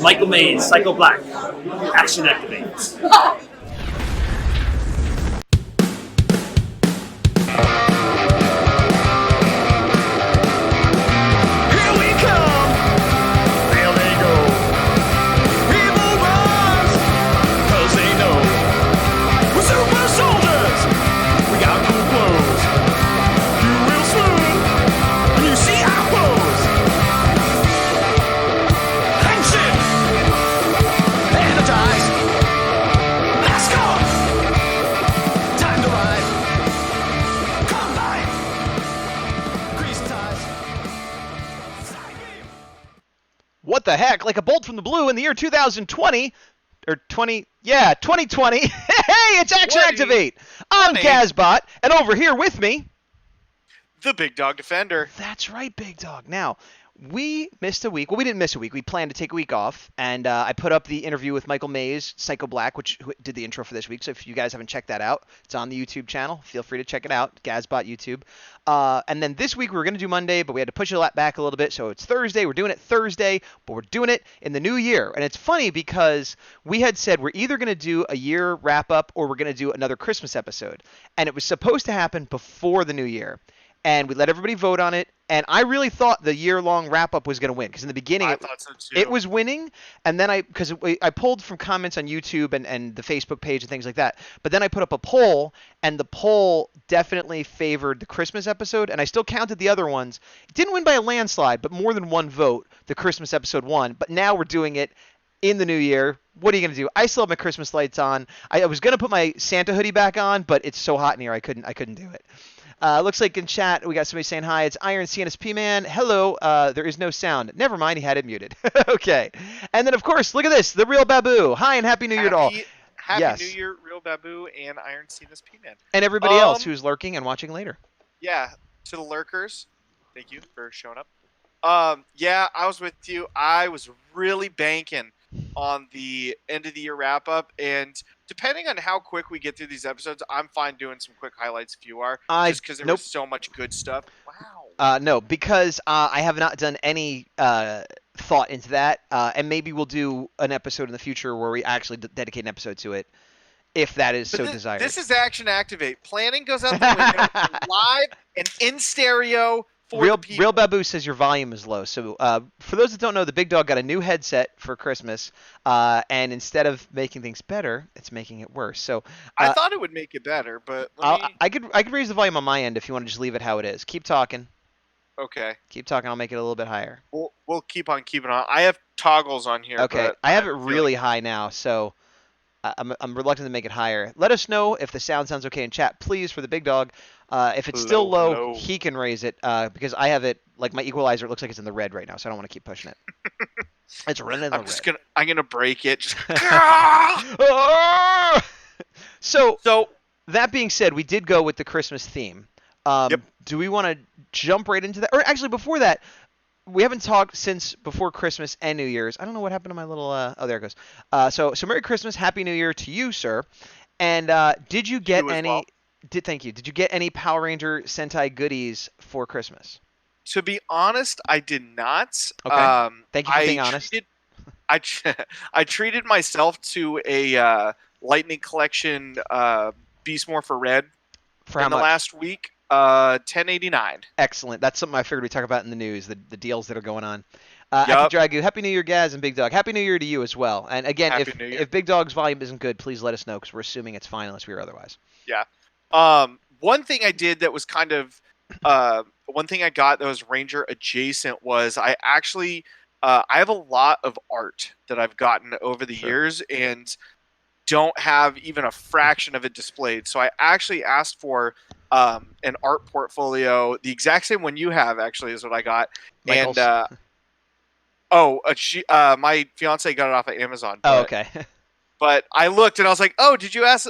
Michael Mays, Psycho Black. Action activate. What the heck? Like a bolt from the blue in the year 2020, or 2020. Hey, it's Action Activate. I'm Gazbot, and over here with me, the Big Dawg Defender. That's right, Big Dog. Now, we missed a week. Well, we didn't miss a week. We planned to take a week off, and I put up the interview with Michael Mays, Psycho Black, who did the intro for this week. So if you guys haven't checked that out, it's on the YouTube channel. Feel free to check it out, Gazbot YouTube. And then this week we were going to do Monday, but we had to push it back a little bit. So it's Thursday. We're doing it Thursday, but we're doing it in the new year. And it's funny because we had said we're either going to do a year wrap-up or we're going to do another Christmas episode. And it was supposed to happen before the new year. And we let everybody vote on it. And I really thought the year-long wrap-up was going to win because in the beginning I thought so too. It was winning. And then because I pulled from comments on YouTube and the Facebook page and things like that. But then I put up a poll, and the poll definitely favored the Christmas episode. And I still counted the other ones. It didn't win by a landslide, but more than one vote, the Christmas episode won. But now we're doing it in the new year. What are you going to do? I still have my Christmas lights on. I was going to put my Santa hoodie back on, but it's so hot in here I couldn't do it. Looks like in chat we got somebody saying hi. It's Iron CNSP Man. Hello. There is no sound. Never mind. He had it muted. Okay. And then of course, look at this. The Real Babu. Hi and Happy New Year to all. Happy New Year, Real Babu and Iron CNSP Man. And everybody else who's lurking and watching later. Yeah. To the lurkers, thank you for showing up. Yeah, I was with you. I was really banking on the end of the year wrap up, and depending on how quick we get through these episodes, I'm fine doing some quick highlights if you are, just because there was so much good stuff. Wow. No, because I have not done any thought into that, and maybe we'll do an episode in the future where we actually dedicate an episode to it, if that is desired. This is Action Activate. Planning goes out the window. Live and in stereo. Real Babu says your volume is low. So for those that don't know, the Big Dog got a new headset for Christmas, and instead of making things better, it's making it worse. So I thought it would make it better, but I could raise the volume on my end if you want to just leave it how it is. Keep talking. Okay. Keep talking. I'll make it a little bit higher. We'll keep on keeping on. I have toggles on here. Okay. But I have it really high now, so I'm reluctant to make it higher. Let us know if the sounds okay in chat, please, for the Big Dog. If it's still low, he can raise it because I have it, like my equalizer, it looks like it's in the red right now, so I don't want to keep pushing it. It's running in the red. I'm going to break it. So, that being said, we did go with the Christmas theme. Yep. Do we want to jump right into that? Or actually, before that, we haven't talked since before Christmas and New Year's. I don't know what happened to my little... oh, there it goes. So Merry Christmas, Happy New Year to you, sir. And did you get any... Well. Thank you. Did you get any Power Ranger Sentai goodies for Christmas? To be honest, I did not. Okay. Thank you for being honest. I treated myself to a Lightning Collection Beast Morpher Red for how much? Last week. $10.89. Excellent. That's something I figured we'd talk about in the news, the deals that are going on. Yep. Dragu, Happy New Year, Gaz, and Big Dog. Happy New Year to you as well. And again, if Big Dog's volume isn't good, please let us know because we're assuming it's fine unless we are otherwise. Yeah. One thing I did that was kind of one thing I got that was Ranger adjacent was I actually I have a lot of art that I've gotten over the years and don't have even a fraction of it displayed. So I actually asked for an art portfolio, the exact same one you have actually is what I got. Michael's. And my fiance got it off of Amazon. Oh, okay. But I looked and I was like, "Oh, did you ask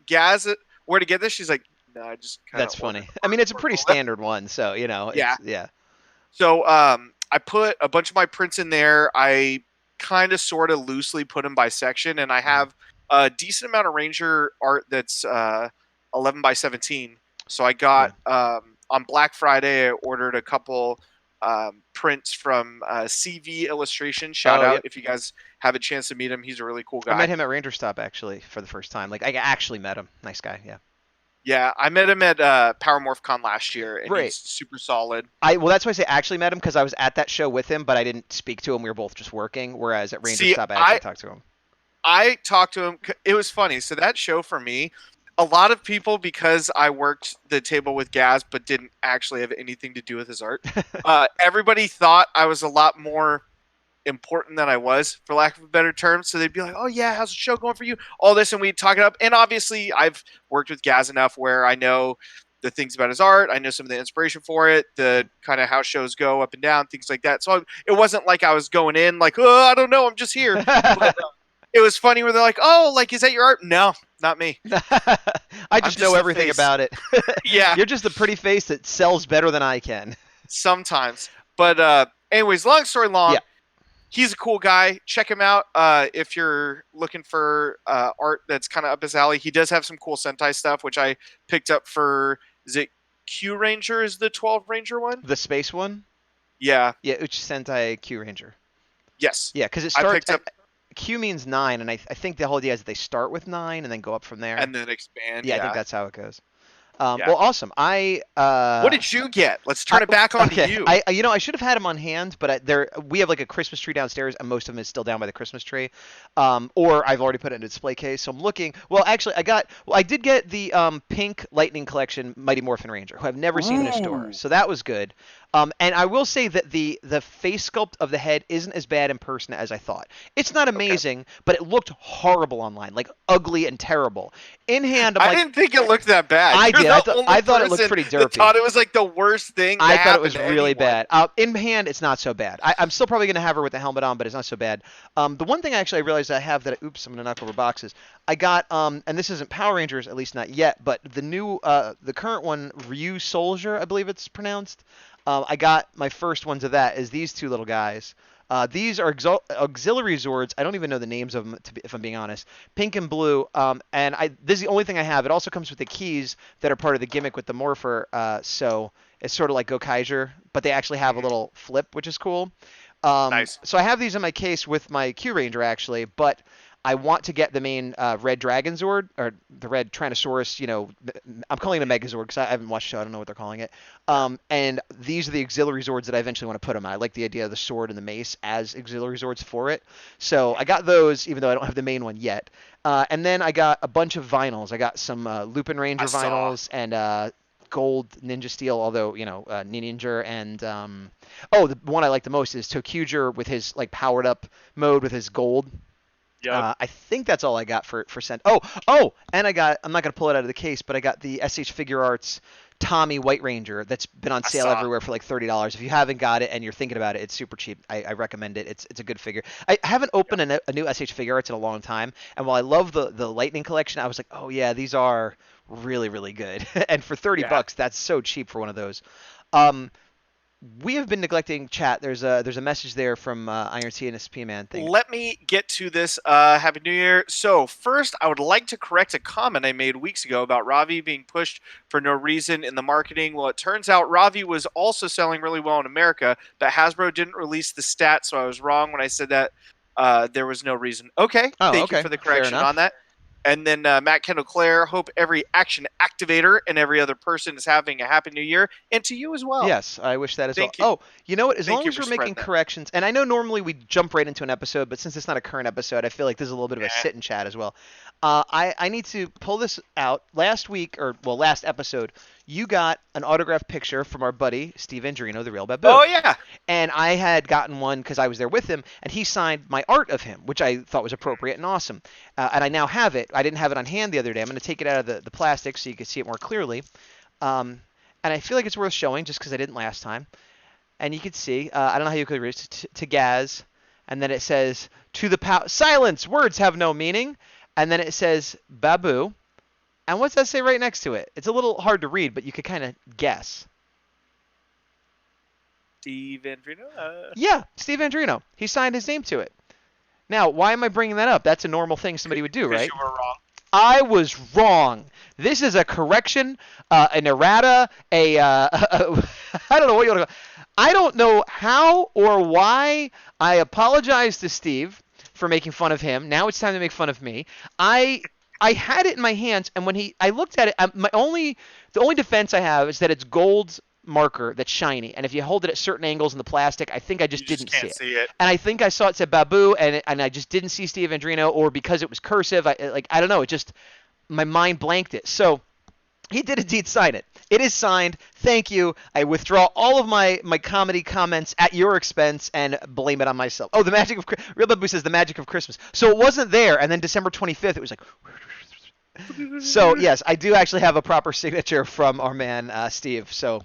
Gaz where to get this?" She's like, "No, I just." That's funny. I mean, it's a pretty standard one, so you know. Yeah. So I put a bunch of my prints in there. I kind of, sort of, loosely put them by section, and I have a decent amount of Ranger art that's 11 by 17. So I got on Black Friday. I ordered a couple prints from CV Illustration. Shout out yep. if you guys have a chance to meet him. He's a really cool guy. I met him at Ranger Stop actually for the first time. Like I actually met him. Nice guy. Yeah. Yeah, I met him at Power MorphCon last year, and Right. he's super solid. Well, that's why I say actually met him, because I was at that show with him, but I didn't speak to him. We were both just working. Whereas at Ranger Stop, I actually talked to him. I talked to him. It was funny. So that show for me, a lot of people, because I worked the table with Gaz, but didn't actually have anything to do with his art. Everybody thought I was a lot more important than I was, for lack of a better term. So they'd be like, "Oh yeah, how's the show going for you?" All this, and we'd talk it up. And obviously, I've worked with Gaz enough where I know the things about his art. I know some of the inspiration for it, the kind of how shows go up and down, things like that. So it wasn't like I was going in like, "Oh, I don't know, I'm just here." But, it was funny where they're like, "Oh, like, is that your art?" No, not me. I just know everything about it. Yeah. You're just the pretty face that sells better than I can. Sometimes. But anyways, long story long, Yeah. He's a cool guy. Check him out if you're looking for art that's kind of up his alley. He does have some cool Sentai stuff, which I picked up for, is it Q Ranger is the 12 Ranger one? The space one? Yeah. Yeah, Uchi Sentai Q Ranger. Yes. Yeah, because it I starts... picked up... Q means 9, and I think the whole idea is that they start with 9 and then go up from there. And then expand. Yeah, I think that's how it goes. Yeah. Well, awesome. What did you get? Let's turn it back on to you. I should have had them on hand, but we have like a Christmas tree downstairs, and most of them is still down by the Christmas tree. Or I've already put it in a display case, so I'm looking. Well, actually, I did get the pink Lightning Collection Mighty Morphin Ranger, who I've never seen in a store, so that was good. And I will say that the face sculpt of the head isn't as bad in person as I thought. It's not amazing, but it looked horrible online, like ugly and terrible. In hand, I didn't think it looked that bad. I did. I thought it looked pretty derpy. I thought it was like the worst thing. I thought it was really bad. In hand, it's not so bad. I'm still probably gonna have her with the helmet on, but it's not so bad. The one thing I realized I have that oops, I'm gonna knock over boxes. I got and this isn't Power Rangers, at least not yet, but the new the current one, Ryu Soldier, I believe it's pronounced. I got my first ones of that is these two little guys. These are auxiliary Zords. I don't even know the names of them, if I'm being honest. Pink and blue. And this is the only thing I have. It also comes with the keys that are part of the gimmick with the Morpher. So it's sort of like Gokaiger, but they actually have a little flip, which is cool. Nice. So I have these in my case with my Q Ranger, actually, but I want to get the main Red Dragon Zord, or the Red Tyrannosaurus, I'm calling it a Megazord because I haven't watched the show, I don't know what they're calling it. And these are the auxiliary Zords that I eventually want to put them on. I like the idea of the sword and the mace as auxiliary Zords for it. So I got those, even though I don't have the main one yet. And then I got a bunch of vinyls. I got some Lupin Ranger vinyls and Gold Ninja Steel, although, Ninja and... the one I like the most is Tokuger with his like powered up mode with his gold. Yep. I think that's all I got for Sent. Oh, and I'm not going to pull it out of the case, but I got the SH Figure Arts Tommy White Ranger that's been on sale everywhere for like $30. If you haven't got it and you're thinking about it, it's super cheap. I recommend it. It's a good figure. I haven't opened a new SH Figure Arts in a long time, and while I love the Lightning Collection, I was like, oh yeah, these are really, really good. And for $30, that's so cheap for one of those. We have been neglecting chat. There's a message there from Iron T and SP Man thing. Let me get to this. Happy New Year. So first, I would like to correct a comment I made weeks ago about Ravi being pushed for no reason in the marketing. Well, it turns out Ravi was also selling really well in America, but Hasbro didn't release the stats, so I was wrong when I said that there was no reason. Okay. Thank you for the correction on that. And then Matt Kendall Clare, hope every action activator and every other person is having a happy new year, and to you as well. Yes, I wish that as well. You. Oh, you know what? As long as we're making corrections, and I know normally we jump right into an episode, but since it's not a current episode, I feel like there's a little bit of a sit and chat as well. I need to pull this out. Last episode, you got an autographed picture from our buddy Steve Andrino, the Real Babu. Oh yeah. And I had gotten one because I was there with him, and he signed my art of him, which I thought was appropriate and awesome. And I now have it. I didn't have it on hand the other day. I'm going to take it out of the plastic so you can see it more clearly. And I feel like it's worth showing just because I didn't last time. And you can see, I don't know how you could read it, to Gaz, and then it says, silence, words have no meaning. And then it says, Babu. And what's that say right next to it? It's a little hard to read, but you could kind of guess. Steve Andrino? Yeah, Steve Andrino. He signed his name to it. Now, why am I bringing that up? That's a normal thing somebody would do, right? You were wrong. I was wrong. This is a correction, an errata, I don't know what you want to call it. I don't know how or why. I apologize to Steve for making fun of him. Now it's time to make fun of me. I had it in my hands, and when I looked at it, the only defense I have is that it's gold marker that's shiny, and if you hold it at certain angles in the plastic, I think I just You just didn't see can't it. see it. And I think I saw it said Babu, and I just didn't see Steve Andrino, or because it was cursive, I don't know, it just my mind blanked it. So he did indeed sign it. It is signed. Thank you. I withdraw all of my comedy comments at your expense and blame it on myself. Oh, the magic of Real Babu says the magic of Christmas. So it wasn't there, and then December 25th, it was like. So yes, I do actually have a proper signature from our man Steve. So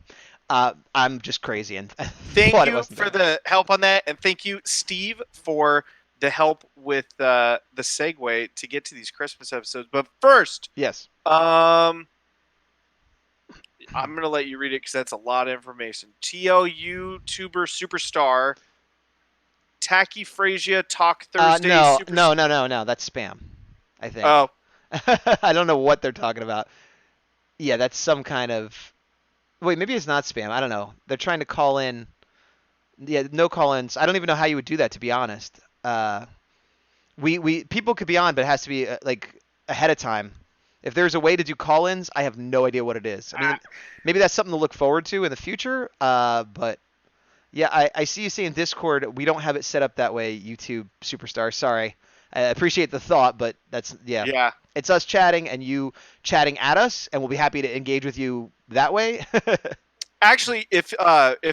I'm just crazy and Thank you for the help on that, and thank you, Steve, for the help with the segue to get to these Christmas episodes. But first, yes, I'm gonna let you read it because that's a lot of information. TLU tuber superstar, Tacky Frasia Talk Thursday. no, that's spam. I think. Oh, I don't know what they're talking about. Yeah, that's some kind of. Wait, maybe it's not spam. I don't know. They're trying to call in. Yeah, no call-ins. I don't even know how you would do that, to be honest. We people could be on, but it has to be like ahead of time. If there's a way to do call-ins, I have no idea what it is. I mean, maybe that's something to look forward to in the future. But yeah, I see you saying Discord. We don't have it set up that way. YouTube superstar. Sorry. I appreciate the thought, but that's yeah. It's us chatting and you chatting at us, and we'll be happy to engage with you that way. Actually, if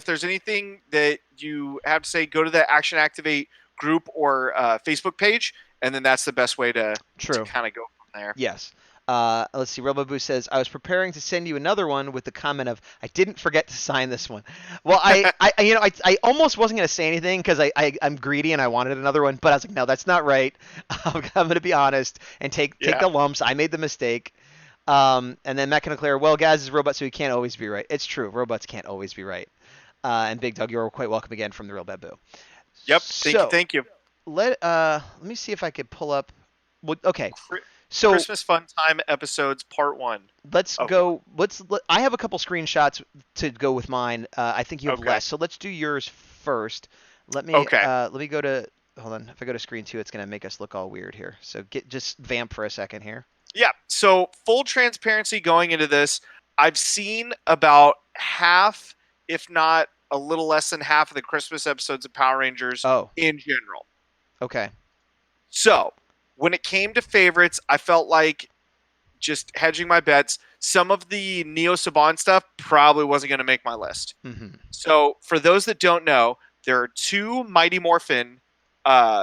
there's anything that you have to say, go to the Action Activate group or Facebook page, and then that's the best way to kind of go from there. Yes. Let's see. Real Babu says, I was preparing to send you another one with the comment of, I didn't forget to sign this one. Well, I almost wasn't going to say anything because I'm greedy and I wanted another one, but I was like, no, that's not right. I'm going to be honest and take the lumps. I made the mistake. And then Matt can declare, well, Gaz is a robot, so he can't always be right. It's true. Robots can't always be right. And Big Dog, you're quite welcome again from the Real Babu. Yep. Thank you. Let me see if I could pull up. Well, okay. So Christmas Fun Time episodes part 1. Let's go. I have a couple screenshots to go with mine. I think you have less, so let's do yours first. Let me go to. Hold on. If I go to screen 2, it's gonna make us look all weird here. So just vamp for a second here. Yeah. So full transparency going into this, I've seen about half, if not a little less than half, of the Christmas episodes of Power Rangers in general. Okay. So when it came to favorites, I felt like just hedging my bets. Some of the Neo Saban stuff probably wasn't going to make my list. Mm-hmm. So for those that don't know, there are 2 Mighty Morphin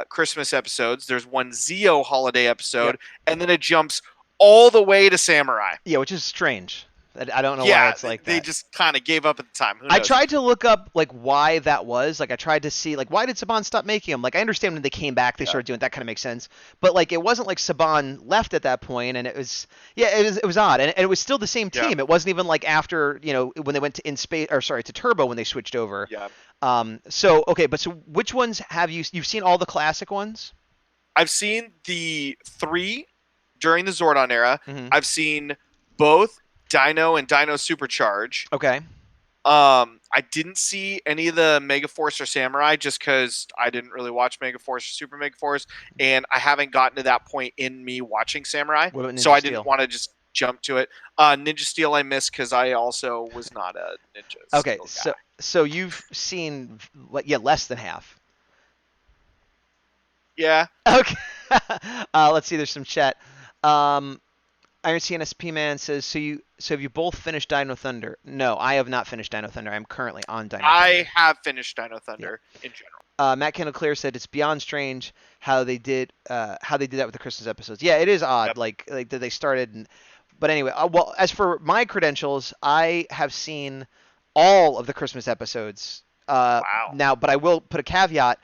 Christmas episodes. There's one Zeo holiday episode, and then it jumps all the way to Samurai. Yeah, which is strange. I don't know why it's like that. They just kind of gave up at the time. Who knows? I tried to look up like why that was. Like I tried to see like why did Saban stop making them? Like I understand when they came back they started doing that, kind of makes sense. But like it wasn't like Saban left at that point, and it was odd, and it was still the same team. It wasn't even like after when they went to Turbo when they switched over. Yeah. So which ones have you've seen all the classic ones? I've seen the 3 during the Zordon era. Mm-hmm. I've seen both Dino and Dino Supercharge. Okay. I didn't see any of the Megaforce or Samurai just because I didn't really watch Megaforce or Super Megaforce, and I haven't gotten to that point in me watching Samurai, so I didn't want to just jump to it. Ninja Steel I missed because I also was not a Ninja Steel guy. So you've seen less than half. Yeah. Okay. Let's see. There's some chat. Iron CNSP Man says, so have you both finished Dino Thunder? No, I have not finished Dino Thunder. I'm currently on Dino Thunder. I have finished Dino Thunder in general. Matt Kendall Clear said it's beyond strange how they did that with the Christmas episodes. Yeah, it is odd. Yep. Like that they started. But anyway, well, as for my credentials, I have seen all of the Christmas episodes. Wow. Now, but I will put a caveat.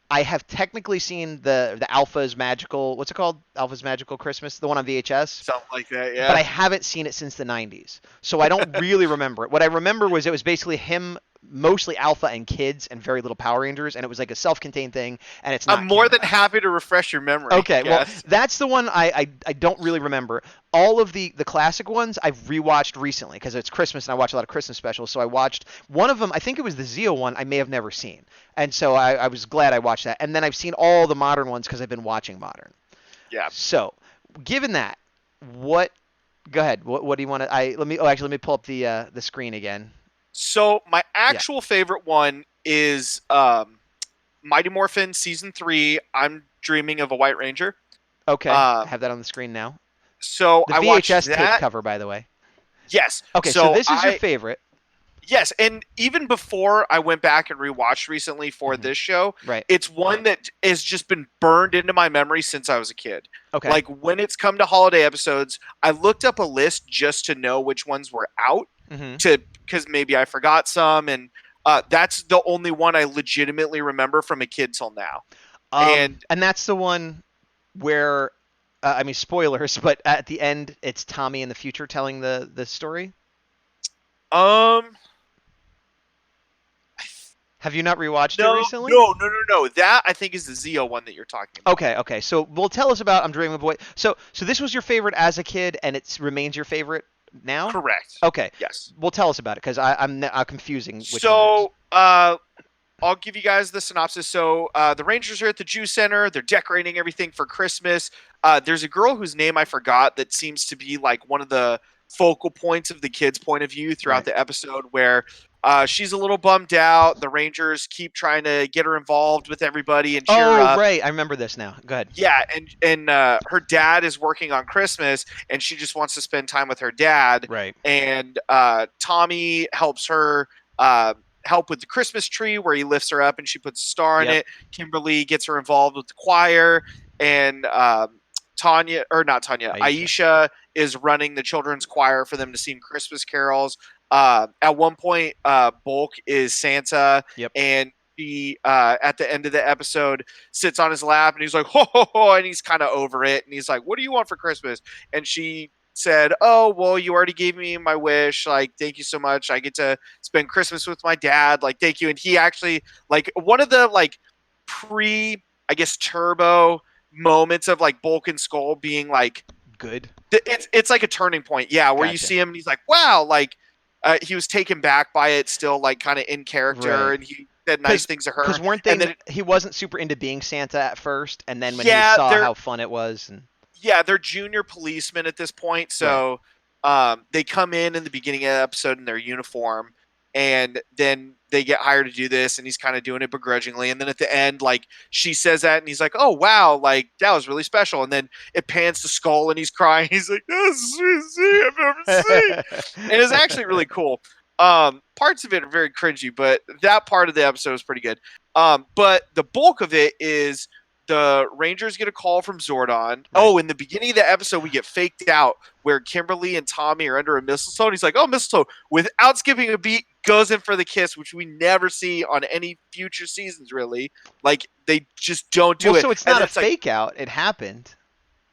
I have technically seen the Alpha's Magical, what's it called? Alpha's Magical Christmas, the one on VHS. Something like that, yeah. But I haven't seen it since the 90s. So I don't really remember it. What I remember was it was basically him mostly Alpha and kids and very little Power Rangers, and it was like a self-contained thing, and it's not I'm more than canon. happy to refresh your memory. Okay, well, Yes. that's the one I don't really remember. All of the classic ones I've rewatched recently because it's Christmas and I watch a lot of Christmas specials. So I watched one of them. I think it was the Zeo one. I may have never seen, and so I was glad I watched that. And then I've seen all the modern ones because I've been watching modern. Yeah. So, given that, what? Go ahead. What do you want to? Let me pull up the screen again. So my actual favorite one is Mighty Morphin Season 3, I'm Dreaming of a White Ranger. Okay, I have that on the screen now. So The I watched VHS tape that. cover, by the way. Yes. Okay, so this is your favorite. Yes, and even before I went back and rewatched recently for this show, Right. it's one that has just been burned into my memory since I was a kid. Okay. Like when it's come to holiday episodes, I looked up a list just to know which ones were out because maybe I forgot some, and that's the only one I legitimately remember from a kid till now. And that's the one where, I mean, spoilers, but at the end, it's Tommy in the future telling the story. Have you not rewatched it recently? No. That I think is the Zeo one that you're talking about. Okay. So, well, tell us about I'm Dreaming of a Boy. So this was your favorite as a kid, and it remains your favorite now? Correct. Okay. Yes. Well, tell us about it, because I'm confusing. So, I'll give you guys the synopsis. So, the Rangers are at the Jew Center. They're decorating everything for Christmas. There's a girl whose name I forgot that seems to be like one of the focal points of the kids' point of view throughout the episode, where she's a little bummed out. The Rangers keep trying to get her involved with everybody and cheer her up. Oh, right. I remember this now. Go ahead. Yeah, and her dad is working on Christmas, and she just wants to spend time with her dad. Right. And Tommy helps her help with the Christmas tree, where he lifts her up and she puts a star in it. Kimberly gets her involved with the choir, and Aisha is running the children's choir for them to sing Christmas carols. At one point, Bulk is Santa, and he at the end of the episode sits on his lap and he's like, ho ho ho, and he's kind of over it, and he's like, what do you want for Christmas? And she said, oh, well, you already gave me my wish, like, thank you so much, I get to spend Christmas with my dad, like, thank you. And he actually, like, one of the like I guess turbo moments of like Bulk and Skull being like good, it's like a turning point, where you see him and he's like, wow, like he was taken back by it, still like kind of in character, and he said nice things to her. Because weren't they? He wasn't super into being Santa at first, and then when he saw how fun it was, and they're junior policemen at this point, so they come in the beginning of the episode in their uniform, and then they get hired to do this, and he's kind of doing it begrudgingly, and then at the end, like, she says that, and he's like, oh wow, like, that was really special, and then it pans to Skull, and he's crying, he's like, that's the sweetest thing I've ever seen. And it's actually really cool. Parts of it are very cringy, but that part of the episode is pretty good. But the bulk of it is the Rangers get a call from Zordon. Right. Oh, in the beginning of the episode, we get faked out where Kimberly and Tommy are under a mistletoe. And he's like, oh, mistletoe, without skipping a beat, goes in for the kiss, which we never see on any future seasons, really. Like, they just don't do it. So it's not a fake out. It happened.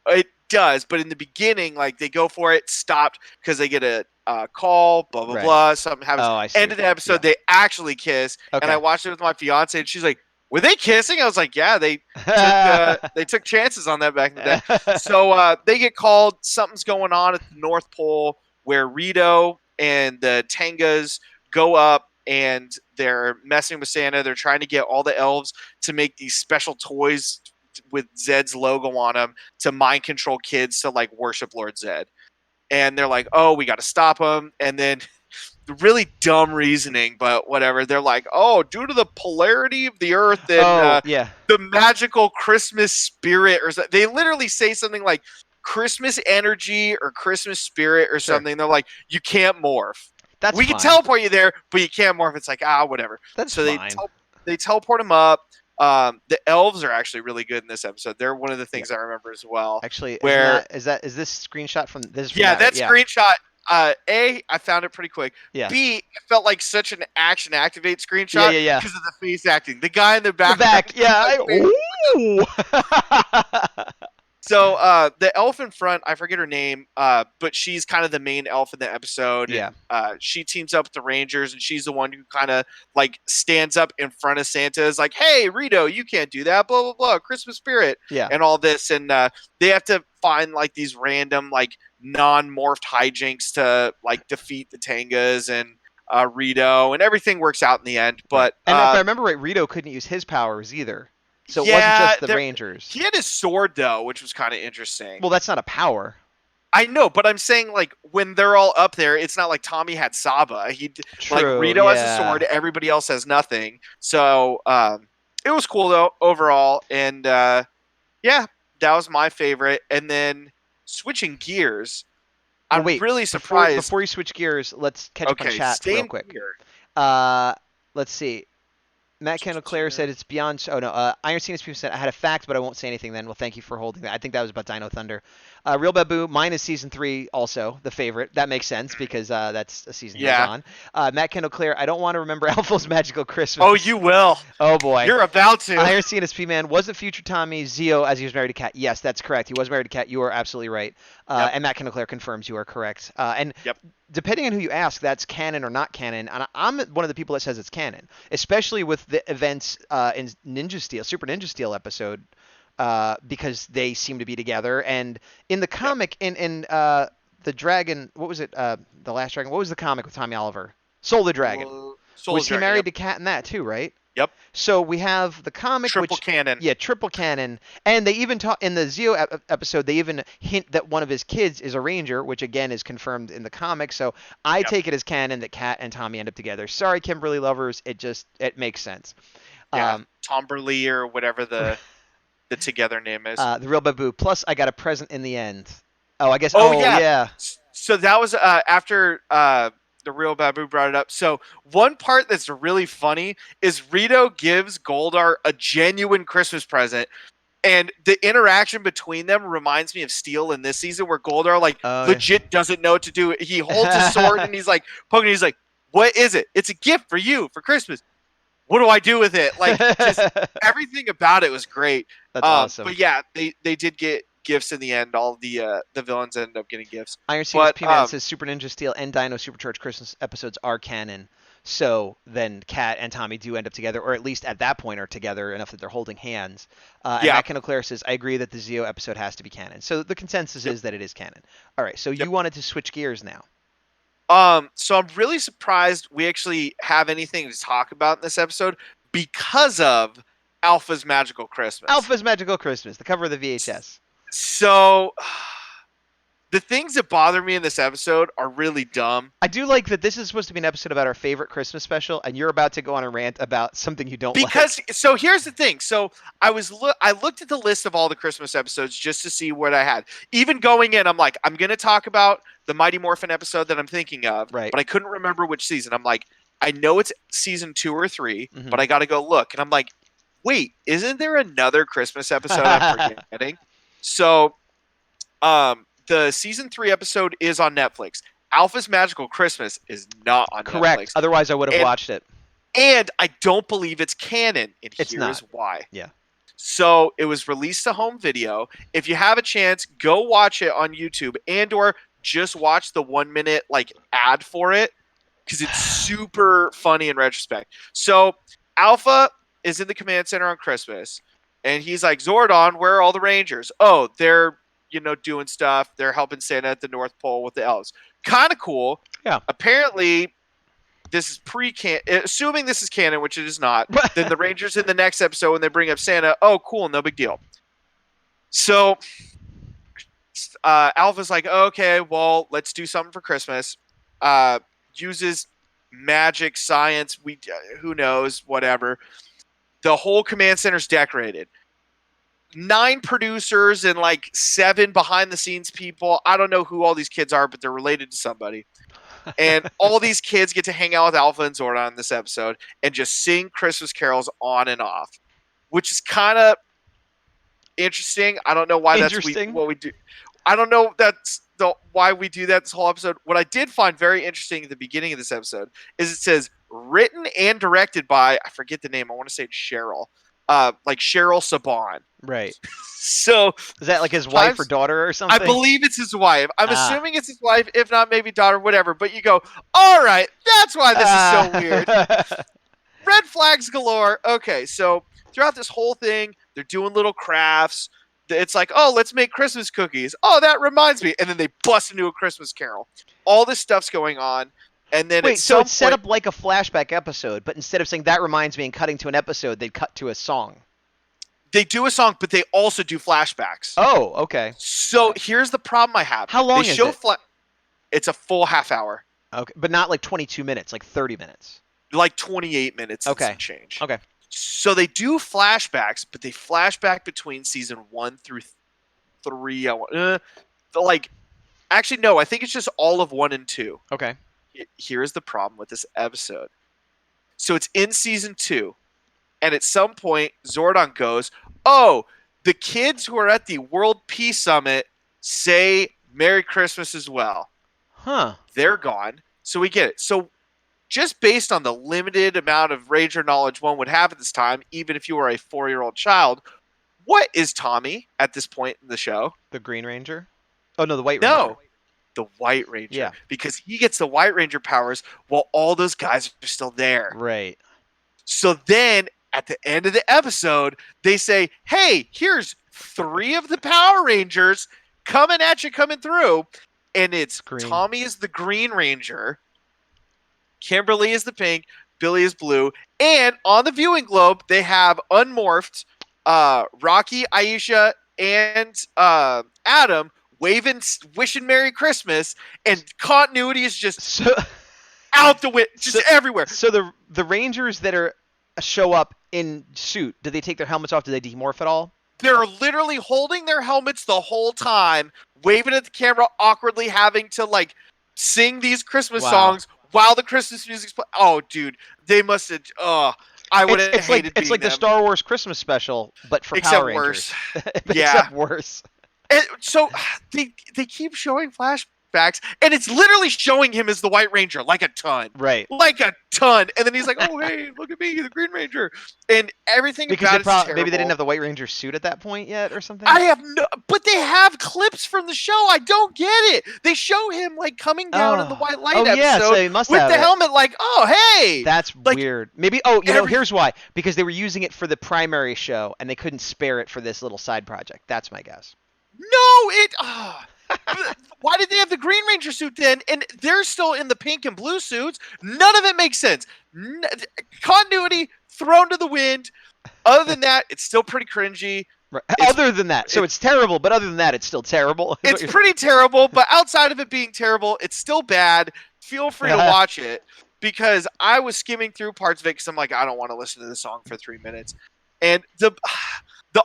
It does. But in the beginning, like, they go for it, stopped because they get a call, blah, blah, blah. Something happens. Oh, I see. End of the episode, they actually kiss. Okay. And I watched it with my fiance, and she's like, were they kissing? I was like, yeah, they took chances on that back in the day. So they get called. Something's going on at the North Pole where Rito and the Tengas go up and they're messing with Santa. They're trying to get all the elves to make these special toys with Zed's logo on them to mind control kids to like worship Lord Zed. And they're like, oh, we got to stop them. And then really dumb reasoning, but whatever. They're like, oh, due to the polarity of the earth and the magical Christmas spirit, or something. They literally say something like Christmas energy or Christmas spirit or something. They're like, you can't morph. We can teleport you there, but you can't morph. It's like, whatever. So they teleport him up. The elves are actually really good in this episode. They're one of the things I remember as well. Actually, where is this screenshot from this? Screenshot. A, I found it pretty quick. Yeah. B, it felt like such an action activate screenshot because of the face acting. The guy in the back. Ooh. So the elf in front, I forget her name, but she's kind of the main elf in the episode. Yeah. And, she teams up with the Rangers, and she's the one who kind of like stands up in front of Santa, is like, "Hey, Rito, you can't do that." Blah blah blah. Christmas spirit. Yeah. And all this, and they have to find like these random like non-morphed hijinks to like defeat the Tangas and Rito, and everything works out in the end. But and if I remember right, Rito couldn't use his powers either. So it wasn't just the Rangers. He had his sword though, which was kind of interesting. Well, that's not a power. I know, but I'm saying like when they're all up there, it's not like Tommy had Saba. True, like Rito has a sword, everybody else has nothing. So it was cool though overall, and yeah, that was my favorite. And then switching gears, I'm really surprised. Before you switch gears, let's catch up on chat real quick. Here. Let's see. Matt Kendall Clare said it's beyond. Oh no, Iron Scenes people said I had a fact, but I won't say anything. Then, well, thank you for holding that. I think that was about Dino Thunder. Real Babu, mine is season 3, also the favorite. That makes sense because that's a season that's on. Matt Kendall Clare, I don't want to remember Alpha's Magical Christmas. Oh, you will. Oh boy, you're about to. Iron Scenes man, wasn't future Tommy Zio as he was married to Kat? Yes, that's correct. He was married to Kat. You are absolutely right. And Matt Kendall Clare confirms you are correct. And depending on who you ask, that's canon or not canon. And I'm one of the people that says it's canon, especially with the events in Super Ninja Steel episode, because they seem to be together. And in the comic, in the Dragon, what was it? The Last Dragon. What was the comic with Tommy Oliver? Soul the Dragon. Was he married to Kat in that too, right? Yep. So we have the comic, triple canon. Yeah, triple canon. And they even talk in the Zio episode. They even hint that one of his kids is a Ranger, which again is confirmed in the comic. So I take it as canon that Kat and Tommy end up together. Sorry, Kimberly lovers. It makes sense. Yeah, Tomberly or whatever the together name is. The Real Babu. Plus, I got a present in the end. Oh, I guess. Oh yeah. So that was after. The Real Babu brought it up. So one part that's really funny is Rito gives Goldar a genuine Christmas present, and the interaction between them reminds me of Steel in this season, where Goldar legit doesn't know what to do. He holds his sword and he's like poking. He's like, "What is it? It's a gift for you for Christmas. What do I do with it?" Like, just everything about it was great. That's awesome. But yeah, they did get gifts in the end. All the villains ended up getting gifts. Iron Scenes P-Man says Super Ninja Steel and Dino Supercharged Christmas episodes are canon. So then Kat and Tommy do end up together, or at least at that point are together enough that they're holding hands. And Matt Kendall Clare says, I agree that the Zio episode has to be canon. So the consensus is that it is canon. All right, so you wanted to switch gears now. So I'm really surprised we actually have anything to talk about in this episode because of Alpha's Magical Christmas. Alpha's Magical Christmas, the cover of the VHS. So the things that bother me in this episode are really dumb. I do like that this is supposed to be an episode about our favorite Christmas special, and you're about to go on a rant about something you don't like. So here's the thing. So I looked at the list of all the Christmas episodes just to see what I had. Even going in, I'm like, I'm going to talk about the Mighty Morphin episode that I'm thinking of, right? But I couldn't remember which season. I'm like, I know it's season 2 or 3, but I got to go look. And I'm like, wait, isn't there another Christmas episode I'm forgetting? So, the season 3 episode is on Netflix. Alpha's Magical Christmas is not on Netflix. Correct. Otherwise, I would have watched it. And I don't believe it's canon. And here's why. Yeah. So it was released to home video. If you have a chance, go watch it on YouTube, and/or just watch the 1-minute ad for it, because it's super funny in retrospect. So Alpha is in the command center on Christmas. And he's like, Zordon, where are all the Rangers? Oh, they're, doing stuff. They're helping Santa at the North Pole with the elves. Kind of cool. Yeah. Apparently, this is pre-canon. Assuming this is canon, which it is not, then the Rangers in the next episode, when they bring up Santa, oh, cool, no big deal. So Alpha's like, okay, well, let's do something for Christmas. Uses magic, science, who knows, whatever. The whole command center's decorated. 9 producers and 7 behind the scenes people. I don't know who all these kids are, but they're related to somebody. And all these kids get to hang out with Alpha and Zordon in this episode and just sing Christmas carols on and off, which is kind of interesting. I don't know why that's what we do. I don't know why we do that this whole episode. What I did find very interesting at the beginning of this episode is it says written and directed by, I forget the name. I want to say it's Cheryl. like Cheryl Saban. Right. So Is that like his wife or daughter or something? I believe it's his wife. I'm assuming it's his wife, if not maybe daughter, whatever. But you go, all right, that's why this is so weird. Red flags galore. Okay, so throughout this whole thing, they're doing little crafts. It's like, oh, let's make Christmas cookies. Oh, that reminds me. And then they bust into a Christmas carol. All this stuff's going on. And then wait, so it's set up like a flashback episode, but instead of saying that reminds me and cutting to an episode, they'd cut to a song. They do a song, but they also do flashbacks. Oh, okay. So here's the problem I have. How long is it? It's a full half hour. Okay, but not like 22 minutes, like 30 minutes. Like 28 minutes and some change. Okay. So they do flashbacks, but they flashback between season 1 through 3. Actually, no, I think it's just all of 1 and 2. Okay. Here's the problem with this episode. So it's in season 2. And at some point, Zordon goes, oh, the kids who are at the World Peace Summit say Merry Christmas as well. Huh. They're gone. So we get it. So just based on the limited amount of Ranger knowledge one would have at this time, even if you were a 4-year-old child, what is Tommy at this point in the show? The Green Ranger? Oh, no, the White Ranger. No, the White Ranger. Yeah. Because he gets the White Ranger powers while all those guys are still there. Right. So then at the end of the episode, they say, hey, here's 3 of the Power Rangers coming at you, coming through. And it's Green. Tommy is the Green Ranger, Kimberly is the pink, Billy is blue. And on the viewing globe, they have unmorphed Rocky, Aisha, and Adam waving, wishing Merry Christmas. And continuity is just out the window, just everywhere. So the Rangers that show up in suit, do they take their helmets off? Do they demorph at all? They're literally holding their helmets the whole time, waving at the camera, awkwardly having to like sing these Christmas songs while the Christmas music's playing. Oh, dude, they must have. I would have hated It's like them. the Star Wars Christmas special, but for Except Power Rangers. worse. Except worse. And so they keep showing flashbacks, and it's literally showing him as the White Ranger, like a ton. Right. Like a ton. And then he's like, oh, hey, look at me, the Green Ranger. And everything because about it's terrible. Maybe they didn't have the White Ranger suit at that point yet or something? But they have clips from the show. I don't get it. They show him, like, coming down in the white light episode yeah, so they must with have the helmet, like, oh, hey. That's like, weird. Maybe, here's why. Because they were using it for the primary show, and they couldn't spare it for this little side project. That's my guess. No, why did they have the Green Ranger suit then? And they're still in the pink and blue suits. None of it makes sense. Continuity thrown to the wind. Other than that, it's still pretty cringy. Right. Other than that, so it's terrible, but other than that, it's still terrible. It's pretty terrible, but outside of it being terrible, it's still bad. Feel free to watch it, because I was skimming through parts of it because I'm like, I don't want to listen to the song for 3 minutes. And the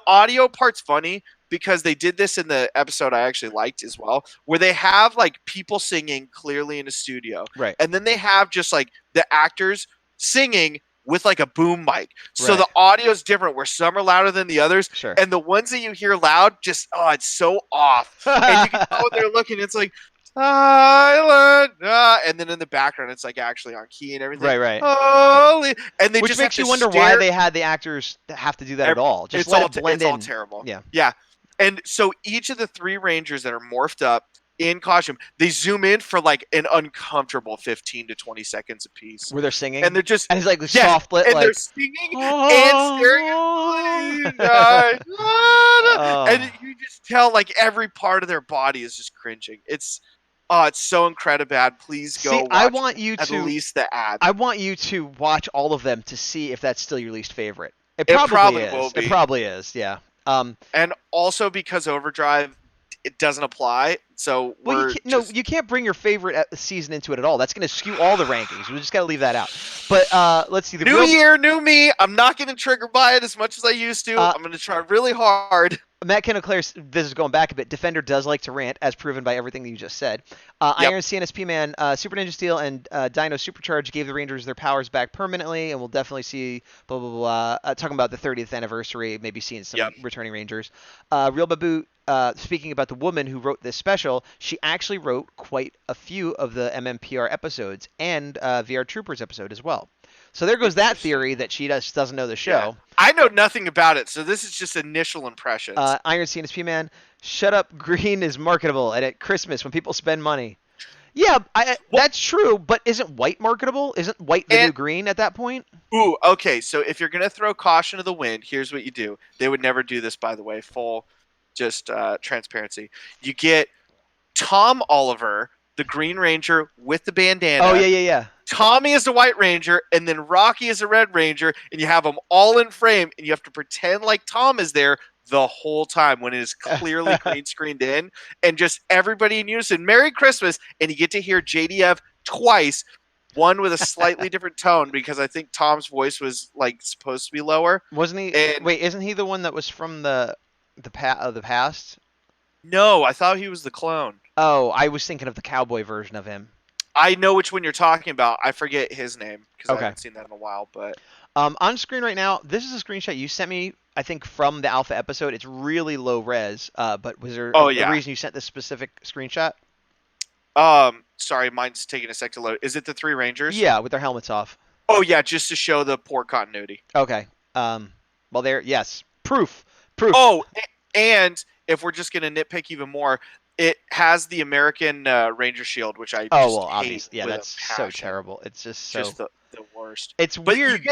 audio part's funny, because they did this in the episode I actually liked as well, where they have like people singing clearly in a studio. Right. And then they have just like the actors singing with like a boom mic. So Right. the audio's different, where some are louder than the others. Sure. And the ones that you hear loud, just, it's so off. And you can tell they're looking, it's like, Island, and then in the background, it's like actually on key and everything. Right. Holy, and they Which just makes have you to wonder why they had the actors have to do that at all. Just let it blend in. It's all terrible. Yeah. And so each of the 3 Rangers that are morphed up in costume, they zoom in for like an uncomfortable 15 to 20 seconds a piece. Where they're singing? And they're just... And it's like soft lit, and like... they're singing and staring at and you just tell like every part of their body is just cringing. It's so incredible bad. Please go watch I want you at to, least the ad. I want you to watch all of them to see if that's still your least favorite. It probably probably is. will be. It probably is, yeah. And also because Overdrive, it doesn't apply. So you can't bring your favorite season into it at all. That's going to skew all the rankings. We just got to leave that out. But let's see. New year, new me. I'm not getting triggered by it as much as I used to. I'm going to try really hard. Matt Kenneclair, this is going back a bit. Defender does like to rant, as proven by everything that you just said. Iron CNSP Man, Super Ninja Steel, and Dino Supercharge gave the Rangers their powers back permanently, and we'll definitely see blah, blah, blah. Talking about the 30th anniversary, maybe seeing some returning Rangers. Real Babu, speaking about the woman who wrote this special, she actually wrote quite a few of the MMPR episodes and VR Troopers episode as well. So there goes that theory that she just doesn't know the show. Yeah. I know nothing about it, so this is just initial impressions. Iron CNSP man, shut up. Green is marketable, and at Christmas when people spend money. Yeah, that's true, but isn't white marketable? Isn't white the new green at that point? Ooh, okay. So if you're gonna throw caution to the wind, here's what you do. They would never do this, by the way. Full, just transparency. You get Tom Oliver, the Green Ranger with the bandana. Oh yeah. Tommy is the White Ranger, and then Rocky is the Red Ranger, and you have them all in frame, and you have to pretend like Tom is there the whole time when it is clearly green screened in, and just everybody in unison, Merry Christmas, and you get to hear JDF twice, one with a slightly different tone, because I think Tom's voice was like supposed to be lower. Wasn't he? Wait, isn't he the one that was from the past? No, I thought he was the clone. Oh, I was thinking of the cowboy version of him. I know which one you're talking about. I forget his name because I haven't seen that in a while. But on screen right now, this is a screenshot you sent me, I think, from the alpha episode. It's really low res. But was there a reason you sent this specific screenshot? Sorry, mine's taking a sec to load. Is it the three Rangers? Yeah, with their helmets off. Oh yeah, just to show the poor continuity. Okay. Well, there. Yes. Proof. Oh, and if we're just gonna nitpick even more, it has the American Ranger shield, which I obviously, yeah, that's so terrible. It's just the worst. It's weird.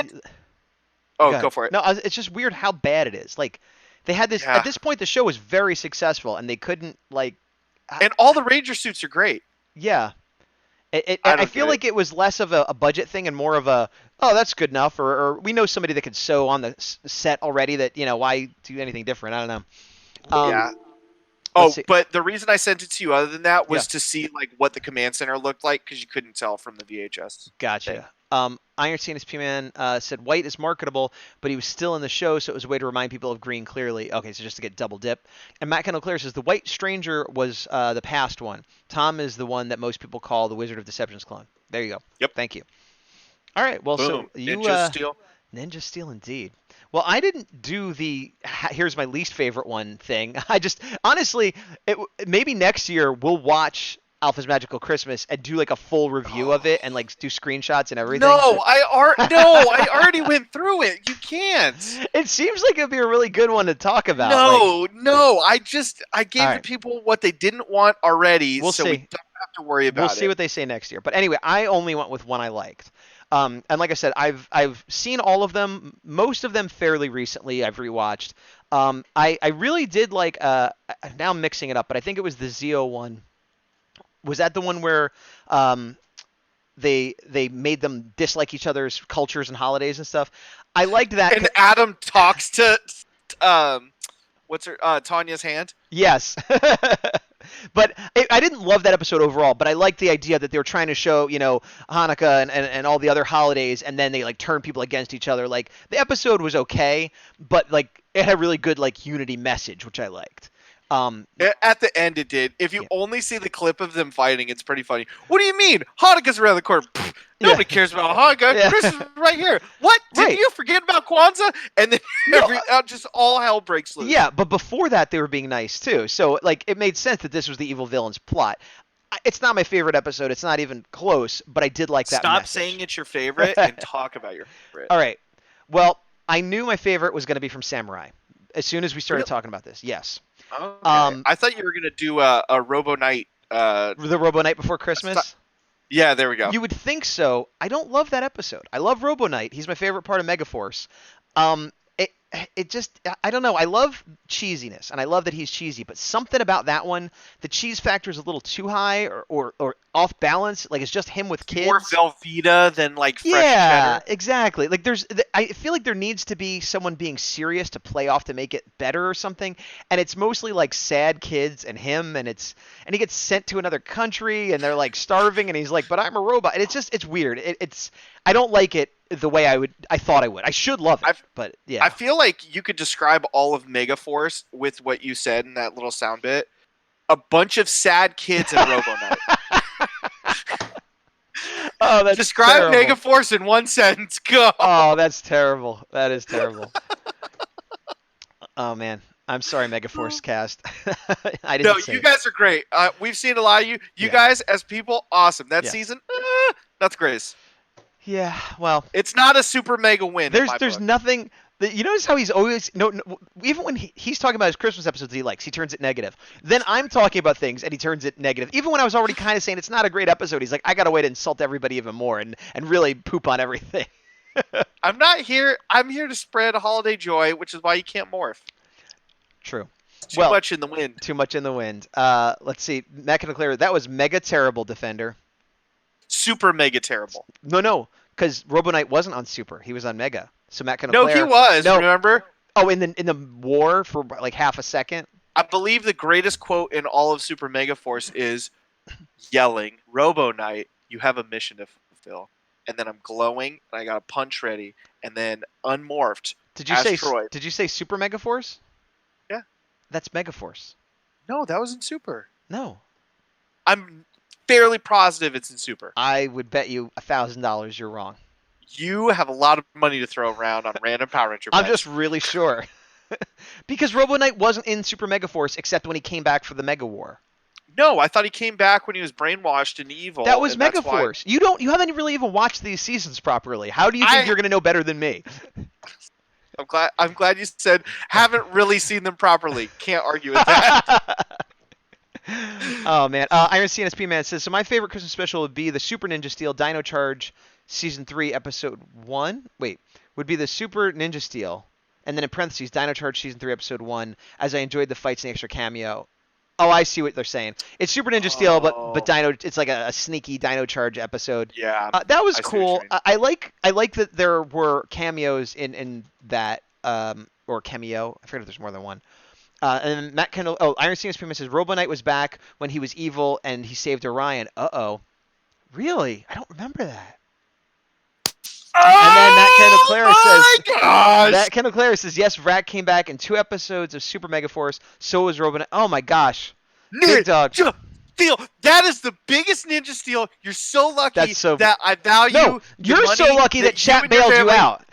Go for it. No, it's just weird how bad it is. Like they had this at this point. The show was very successful, and they couldn't And all the Ranger suits are great. Yeah. I feel like it was less of a budget thing and more of a, that's good enough, or we know somebody that could sew on the set already. That why do anything different? I don't know. Yeah. Oh, but the reason I sent it to you, other than that, was to see like what the command center looked like, because you couldn't tell from the VHS. Gotcha. Iron CNSP man said white is marketable, but he was still in the show, so it was a way to remind people of green clearly. Okay, so just to get double dip. And Matt Kendall Clear says the White Stranger was the past one. Tom is the one that most people call the Wizard of Deception's clone. There you go. Yep. Thank you. All right. Well, Boom. so you Ninja Steel. Ninja Steel, indeed. Well, I didn't do the here's my least favorite one thing. I just honestly, maybe next year we'll watch Alpha's Magical Christmas and do like a full review of it and like do screenshots and everything. No, I already went through it. You can't. It seems like it'd be a really good one to talk about. No. I gave the people what they didn't want already, we'll so see. we don't have to worry about it. We'll see what they say next year. But anyway, I only went with one I liked. And like I said, I've seen all of them, most of them fairly recently. I've rewatched. I really did like. Now I'm mixing it up, but I think it was the Zeo one. Was that the one where they made them dislike each other's cultures and holidays and stuff? I liked that. And Adam talks to what's her Tanya's hand. Yes. But I didn't love that episode overall, but I liked the idea that they were trying to show, Hanukkah and all the other holidays, and then they like turn people against each other. Like the episode was okay, but like it had a really good like unity message, which I liked. At the end, it did. If you only see the clip of them fighting, it's pretty funny. What do you mean? Hanukkah's around the corner. Pfft, nobody cares about Hanukkah. Yeah. Christmas is right here. What? Did you forget about Kwanzaa? And then just all hell breaks loose. Yeah, but before that, they were being nice too. So like it made sense that this was the evil villain's plot. It's not my favorite episode. It's not even close, but I did like that Stop message. saying it's your favorite and talk about your favorite. All right. Well, I knew my favorite was going to be from Samurai. As soon as we started talking about this, yes. Okay. I thought you were gonna do a Robo Knight. The Robo Knight before Christmas. Yeah, there we go. You would think so. I don't love that episode. I love Robo Knight. He's my favorite part of Megaforce. It just, I don't know. I love cheesiness, and I love that he's cheesy, but something about that one, the cheese factor is a little too high or off balance. Like it's just him with kids. More Velveeta than like fresh cheddar. cheddar. Exactly. Like I feel like there needs to be someone being serious to play off to make it better or something. And it's mostly like sad kids and him, and he gets sent to another country, and they're like starving, and he's like, "But I'm a robot." And it's weird. I don't like it the way I thought I would. I should love it, but yeah. I feel like you could describe all of Megaforce with what you said in that little sound bit. A bunch of sad kids in Robo Knight. Oh, that's describe terrible. Megaforce in one sentence. Go. Oh, that's terrible. That is terrible. Oh man, I'm sorry, Megaforce cast. I didn't. No, you guys are great. We've seen a lot of you. You guys, as people, awesome. That season, that's Grace. Yeah, well, It's not a super mega win. in my there's book. nothing. You notice how he's always no, even when he's talking about his Christmas episodes he likes, he turns it negative. Then I'm talking about things and he turns it negative. Even when I was already kind of saying it's not a great episode, he's like, I got a way to insult everybody even more and really poop on everything. I'm not here. I'm here to spread holiday joy, which is why you can't morph. True. It's too Well, much in the wind. too much in the wind. Let's see. Matt can declare that was mega terrible, Defender. Super mega terrible. No, because Robo Knight wasn't on Super. He was on Mega. So Matt can No, declare. he was. No. Remember? Oh, in the war for like half a second. I believe the greatest quote in all of Super Mega Force is yelling, "Robo Knight, you have a mission to fulfill." And then I'm glowing, and I got a punch ready, and then unmorphed. Did you say Super Mega Force? Yeah. That's Mega Force. No, that was in Super. No. I'm fairly positive it's in Super. I would bet you $1,000 you're wrong. You have a lot of money to throw around on random Power Ranger I'm bets. just really sure. Because Robo Knight wasn't in Super Mega Force except when he came back for the Mega War. No, I thought he came back when he was brainwashed and evil. That was and that's Mega why- Force. You haven't really even watched these seasons properly. How do you think you're going to know better than me? I'm glad you said haven't really seen them properly. Can't argue with that. Oh man, Iron CNSP man says so. My favorite Christmas special would be the Super Ninja Steel Dino Charge Season 3 Episode 1. Wait, would be the Super Ninja Steel, and then in parentheses Dino Charge Season 3 Episode 1. As I enjoyed the fights and the extra cameo. Oh, I see what they're saying. It's Super Ninja Steel, but Dino. It's like a sneaky Dino Charge episode. Yeah, that was I see what cool. you I like that there were cameos in that or cameo. I forget if there's more than one. And Matt Kendall. Oh, Iron Steel Premium says Robo Knight was back when he was evil and he saved Orion. Uh-oh. Really? I don't remember that. And then Matt Kendall Clara says. Matt Kendall Clara says yes. Rat came back in 2 episodes of Super Mega Force. So was Robo Knight. Oh my gosh. Big dog. Steel. That is the biggest Ninja Steel. You're so lucky that I value. No, you're so lucky that chat bailed you out.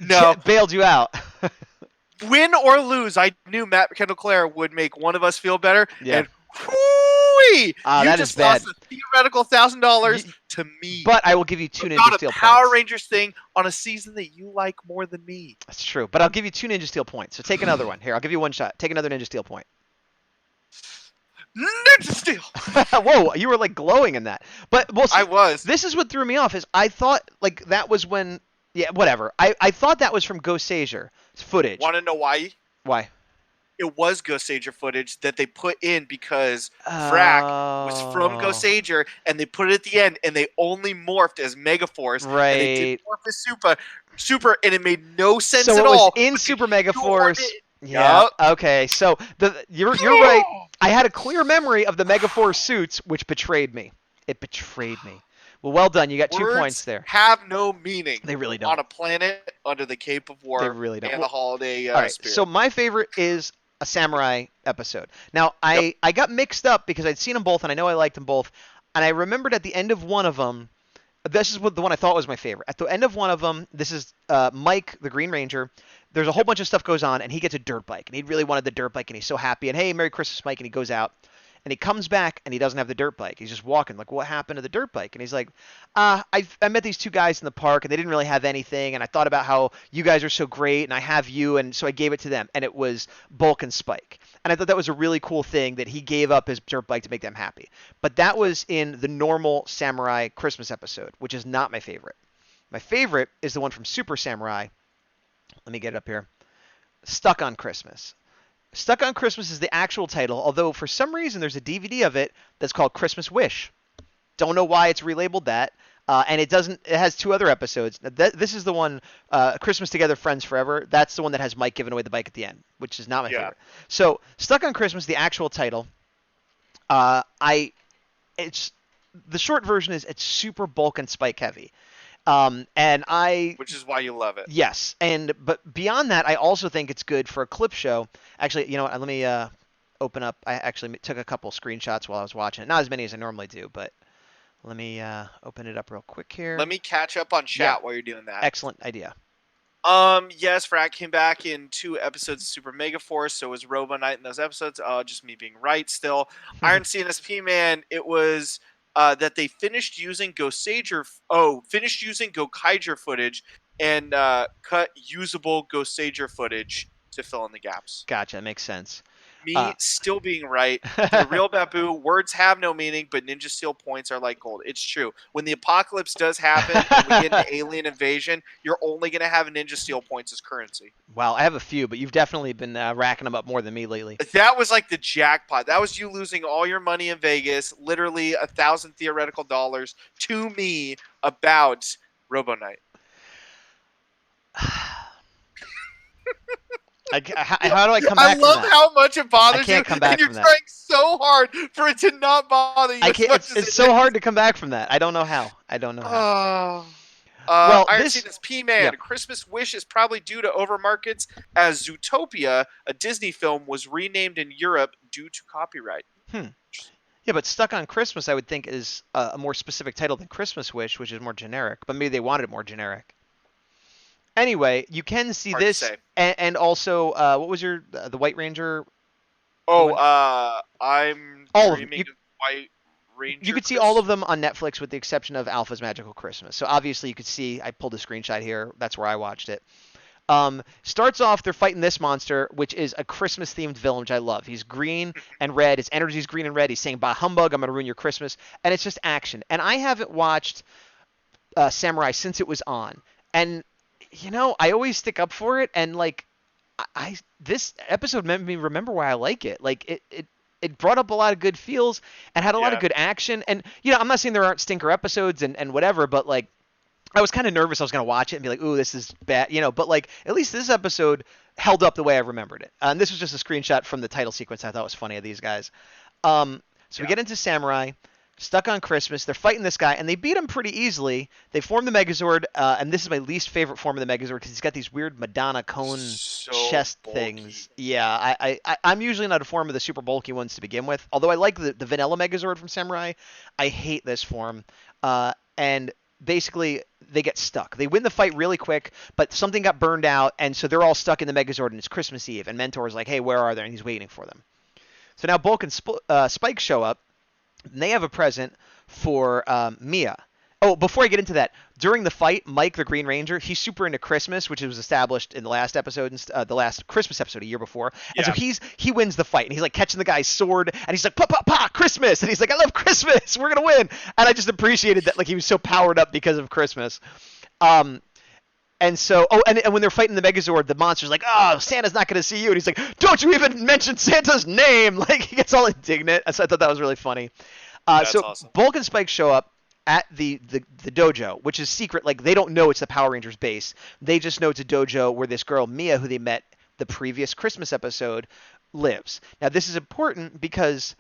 Chat bailed you out. Win or lose, I knew Matt Kendall Clare would make one of us feel better. Yeah. And whoo-wee, you that just is bad. lost a theoretical $1,000 to me. But I will give you 2 Ninja Not Steel a Power points. Rangers thing on a season that you like more than me. That's true. But I'll give you 2 Ninja Steel points. So take another one. Here, I'll give you one shot. Take another Ninja Steel point. Ninja Steel! Whoa, you were like glowing in that. But well, see, I was. This is what threw me off is I thought like that was when whatever. I thought that was from Ghost Sager footage. Want to know why? Why? It was Ghost Sager footage that they put in because Frack was from Ghost Sager, and they put it at the end, and they only morphed as Megaforce. Right. And they didn't morph as Super, and it made no sense so at it was all. in Super Mega Force. Yep. Okay. So you're right. I had a clear memory of the Megaforce suits, which betrayed me. It betrayed me. Well done. You got 2 Words points there. Have no meaning. They really don't. On a planet under the Cape of War. They really don't. And the holiday all right. spirit. So my favorite is a samurai episode. Now I got mixed up because I'd seen them both and I know I liked them both, and I remembered at the end of one of them. This is the one I thought was my favorite. At the end of one of them, this is Mike, the Green Ranger. There's a whole bunch of stuff goes on, and he gets a dirt bike, and he really wanted the dirt bike, and he's so happy. And hey, Merry Christmas, Mike! And he goes out, and he comes back, and he doesn't have the dirt bike. He's just walking, like, what happened to the dirt bike? And he's like, I met these 2 guys in the park, and they didn't really have anything, and I thought about how you guys are so great, and I have you, and so I gave it to them, and it was Bulk and Spike. And I thought that was a really cool thing that he gave up his dirt bike to make them happy. But that was in the normal Samurai Christmas episode, which is not my favorite. My favorite is the one from Super Samurai. Let me get it up here. Stuck on Christmas. Stuck on Christmas is the actual title, although for some reason there's a DVD of it that's called Christmas Wish. Don't know why it's relabeled that. And it has 2 other episodes. This is the one, Christmas Together, Friends Forever. That's the one that has Mike giving away the bike at the end, which is not my favorite. So Stuck on Christmas, the actual title, it's the short version is it's super Bulk and Spike heavy. Which is why you love it. Yes, but beyond that, I also think it's good for a clip show. Actually, you know what? Let me open up. I actually took a couple screenshots while I was watching it. Not as many as I normally do, but let me open it up real quick here. Let me catch up on chat while you're doing that. Excellent idea. Yes, Frack came back in 2 episodes of Super Mega Force, so was Robo Knight in those episodes. Just me being right still. Iron CNSP man, it was that they finished using finished using Gokaiger footage and cut usable Gosager footage to fill in the gaps. Gotcha. Makes sense. Me still being right. To the real Babu, words have no meaning, but Ninja Steel points are like gold. It's true. When the apocalypse does happen and we get an alien invasion, you're only going to have Ninja Steel points as currency. Wow, I have a few, but you've definitely been racking them up more than me lately. That was like the jackpot. That was you losing all your money in Vegas, literally 1,000 theoretical dollars to me about Robo Knight. How do I come back I love from that? how much it bothers I can't you, come back and you're from that. trying so hard for it to not bother you. I can't. It's so hard to come back from that. I don't know how. Well, Iron this Seed P-Man. Yep. Christmas Wish is probably due to overmarkets, as Zootopia, a Disney film, was renamed in Europe due to copyright. Yeah, but Stuck on Christmas, I would think, is a more specific title than Christmas Wish, which is more generic. But maybe they wanted it more generic. Anyway, you can see Hard to this, say. and also, what was your the White Ranger? I'm All of them. dreaming of White Ranger. You could see all of them on Netflix with the exception of Alpha's Magical Christmas. So obviously you could see, I pulled a screenshot here. That's where I watched it. Starts off, they're fighting this monster, which is a Christmas-themed villain, which I love. He's green and red. His energy's green and red. He's saying, bah humbug, I'm going to ruin your Christmas. And it's just action. And I haven't watched Samurai since it was on. And, I always stick up for it. And, this episode made me remember why I like it. It brought up a lot of good feels and had a lot of good action. And, I'm not saying there aren't stinker episodes and whatever, but, I was kind of nervous I was going to watch it and be like, ooh, this is bad, but, at least this episode held up the way I remembered it. And this was just a screenshot from the title sequence I thought was funny of these guys. We get into Samurai. Stuck on Christmas. They're fighting this guy, and they beat him pretty easily. They form the Megazord, and this is my least favorite form of the Megazord because he's got these weird Madonna cone chest bulky things. Yeah, I'm usually not a form of the super bulky ones to begin with, although I like the vanilla Megazord from Samurai. I hate this form. And basically, they get stuck. They win the fight really quick, but something got burned out, and so they're all stuck in the Megazord, and it's Christmas Eve, and Mentor's like, hey, where are they? And he's waiting for them. So now Bulk and Spike show up. And they have a present for Mia. Oh, before I get into that, during the fight, Mike, the Green Ranger, he's super into Christmas, which was established in the last episode, the last Christmas episode a year before. And so he wins the fight, and he's catching the guy's sword, and he's like, pa, pa, pa, Christmas! And he's like, I love Christmas! We're going to win! And I just appreciated that, he was so powered up because of Christmas. And so, and when they're fighting the Megazord, the monster's like, oh, Santa's not going to see you. And he's like, don't you even mention Santa's name. He gets all indignant. So I thought that was really funny. That's awesome. Bulk and Spike show up at the dojo, which is secret. They don't know it's the Power Rangers base. They just know it's a dojo where this girl, Mia, who they met the previous Christmas episode, lives. Now, this is important because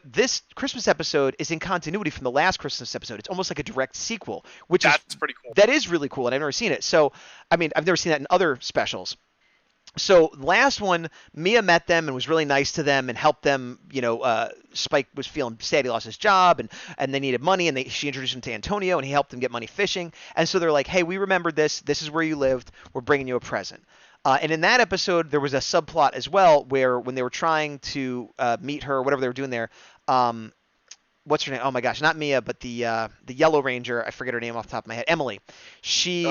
this Christmas episode is in continuity from the last Christmas episode. It's almost like a direct sequel, which That's pretty cool. That is really cool, and I've never seen it. So, I've never seen that in other specials. So, last one, Mia met them and was really nice to them and helped them. Spike was feeling sad he lost his job, and they needed money, and she introduced him to Antonio, and he helped them get money fishing. And so they're like, hey, we remembered this. This is where you lived. We're bringing you a present. And in that episode, there was a subplot as well where when they were trying to meet her, whatever they were doing there, what's her name? Oh my gosh, not Mia, but the Yellow Ranger. I forget her name off the top of my head. Emily. She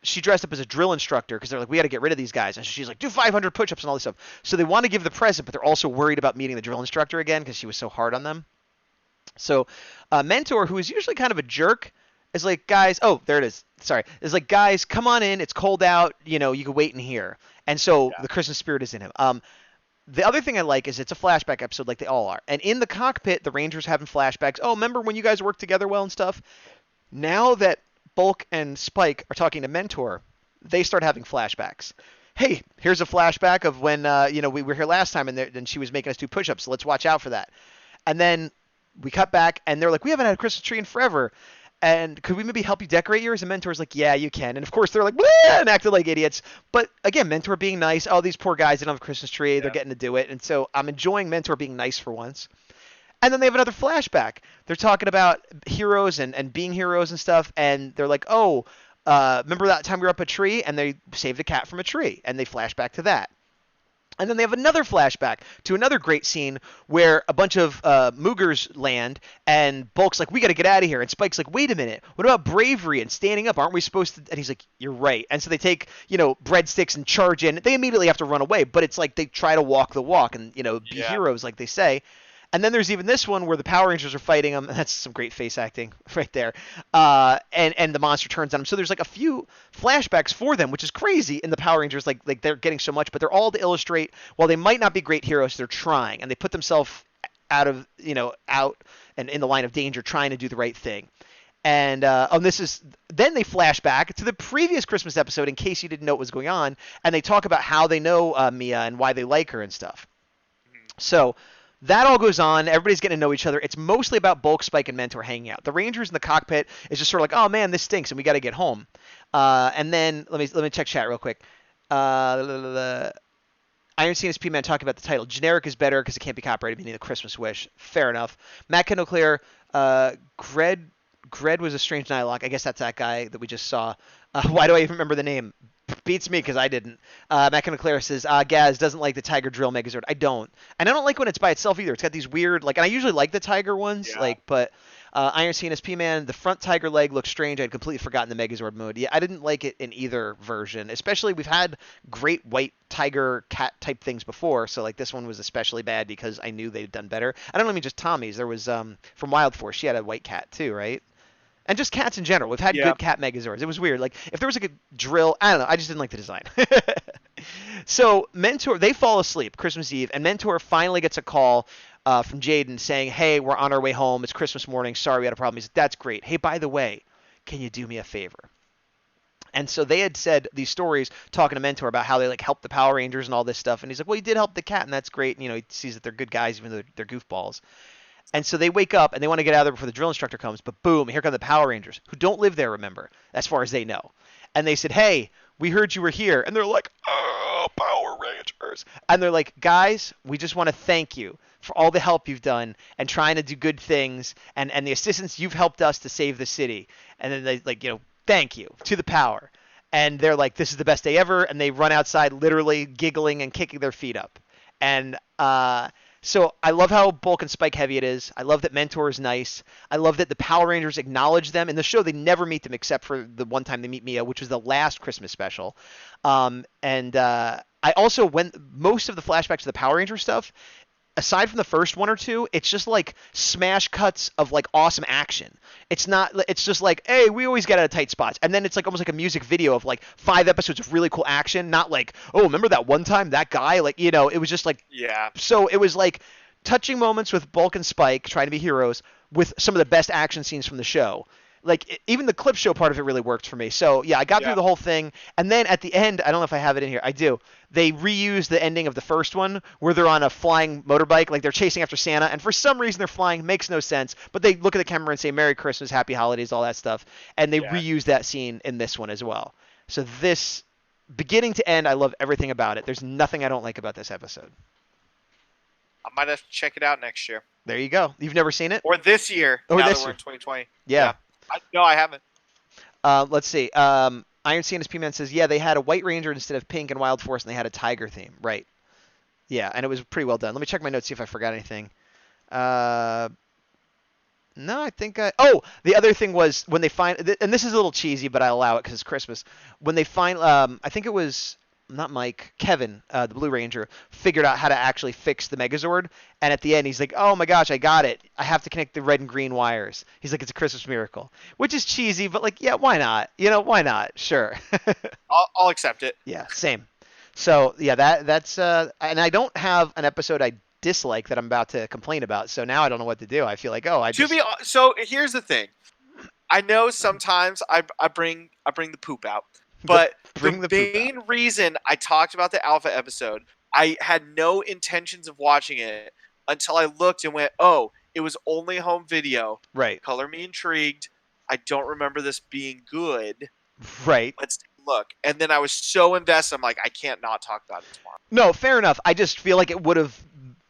dressed up as a drill instructor because they're like, we got to get rid of these guys. And she's like, do 500 push-ups and all this stuff. So they want to give the present, but they're also worried about meeting the drill instructor again because she was so hard on them. So Mentor, who is usually kind of a jerk, is like, guys, oh, there it is. Sorry. Is like, guys, come on in. It's cold out. You can wait in here. And so the Christmas spirit is in him. The other thing I like is it's a flashback episode like they all are. And in the cockpit, the Rangers having flashbacks. Oh, remember when you guys worked together well and stuff? Now that Bulk and Spike are talking to Mentor, they start having flashbacks. Hey, here's a flashback of when, we were here last time and she was making us do push-ups. So let's watch out for that. And then we cut back and they're like, we haven't had a Christmas tree in forever. And could we maybe help you decorate yours? And Mentor's like, yeah, you can. And of course they're like, bleh, and acted like idiots. But again, Mentor being nice. Oh, these poor guys didn't have a Christmas tree. They're getting to do it. And so I'm enjoying Mentor being nice for once. And then they have another flashback. They're talking about heroes and being heroes and stuff. And they're like, oh, remember that time we were up a tree and they saved a cat from a tree? And they flash back to that. And then they have another flashback to another great scene where a bunch of Moogers land, and Bulk's like, we got to get out of here. And Spike's like, wait a minute, what about bravery and standing up? Aren't we supposed to? And he's like, you're right. And so they take, breadsticks and charge in. They immediately have to run away, but it's like they try to walk the walk and, be heroes, like they say. And then there's even this one where the Power Rangers are fighting them. That's some great face acting right there. And the monster turns on them. So there's like a few flashbacks for them, which is crazy. In the Power Rangers, like they're getting so much, but they're all to illustrate, while they might not be great heroes, they're trying, and they put themselves out and in the line of danger, trying to do the right thing. And then they flash back to the previous Christmas episode, in case you didn't know what was going on, and they talk about how they know Mia and why they like her and stuff. So that all goes on. Everybody's getting to know each other. It's mostly about Bulk, Spike, and Mentor hanging out. The Rangers in the cockpit is just sort of like, oh man, this stinks, and we got to get home. And then let me check chat real quick. Iron CNSP man talking about the title. Generic is better because it can't be copyrighted, meaning the Christmas wish. Fair enough. Matt Kendall Clear. Gred was a strange dialogue. I guess that's that guy that we just saw. Why do I even remember the name? Beats me because I didn't. Matt Kendall Clear says, Gaz doesn't like the Tiger Drill Megazord. I don't. And I don't like when it's by itself either. It's got these weird, and I usually like the Tiger ones, but Iron CNSP man, the front Tiger leg looks strange. I'd completely forgotten the Megazord mode. Yeah, I didn't like it in either version. Especially, we've had great white tiger cat type things before, so this one was especially bad because I knew they'd done better. I don't mean just Tommy's. There was from Wild Force, she had a white cat too, right? And just cats in general. We've had good cat Megazords. It was weird. If there was a drill, I don't know. I just didn't like the design. So Mentor, they fall asleep Christmas Eve, and Mentor finally gets a call from Jaden saying, hey, we're on our way home. It's Christmas morning. Sorry, we had a problem. He's like, that's great. Hey, by the way, can you do me a favor? And so they had said these stories talking to Mentor about how they helped the Power Rangers and all this stuff. And he's like, well, he did help the cat, and that's great. And, he sees that they're good guys, even though they're goofballs. And so they wake up and they want to get out of there before the drill instructor comes, but boom, here come the Power Rangers, who don't live there, remember, as far as they know. And they said, hey, we heard you were here. And they're like, oh, Power Rangers. And they're like, guys, we just want to thank you for all the help you've done and trying to do good things and the assistance you've helped us to save the city. And then they thank you to the Power. And they're like, this is the best day ever. And they run outside literally giggling and kicking their feet up. And so I love how Bulk and Spike heavy it is. I love that Mentor is nice. I love that the Power Rangers acknowledge them. In the show, they never meet them except for the one time they meet Mia, which was the last Christmas special. I also, when most of the flashbacks to the Power Ranger stuff, aside from the first one or two, it's just smash cuts of awesome action. It's just hey, we always get out of tight spots. And then it's almost like a music video of 5 episodes of really cool action. Not oh, remember that one time that guy? It was just yeah. So it was touching moments with Bulk and Spike trying to be heroes with some of the best action scenes from the show. Even the clip show part of it really worked for me. So, yeah, I got through the whole thing. And then at the end, I don't know if I have it in here. I do. They reused the ending of the first one where they're on a flying motorbike. They're chasing after Santa. And for some reason, they're flying. Makes no sense. But they look at the camera and say, Merry Christmas, Happy Holidays, all that stuff. And they reused that scene in this one as well. So this, beginning to end, I love everything about it. There's nothing I don't like about this episode. I might have to check it out next year. There you go. You've never seen it? Or this year. Or now this that we're year. in 2020. Yeah. No, I haven't. Let's see. Iron CNSP Man says, yeah, they had a White Ranger instead of Pink and Wild Force, and they had a Tiger theme. Right. Yeah, and it was pretty well done. Let me check my notes, see if I forgot anything. No, I think oh, the other thing was when they find, and this is a little cheesy, but I allow it because it's Christmas. When they find, I think it was not Mike, Kevin, the Blue Ranger, figured out how to actually fix the Megazord. And at the end, he's like, oh my gosh, I got it. I have to connect the red and green wires. He's like, it's a Christmas miracle, which is cheesy, but yeah, why not? Why not? Sure. I'll accept it. Yeah, same. So yeah, that's and I don't have an episode I dislike that I'm about to complain about. So now I don't know what to do. I feel So here's the thing. I know sometimes I bring the poop out. But the main reason I talked about the Alpha episode, I had no intentions of watching it until I looked and went, oh, it was only home video. Right. Color me intrigued. I don't remember this being good. Right. Let's take a look. And then I was so invested, I'm like, I can't not talk about it tomorrow. No, fair enough. I just feel like it would have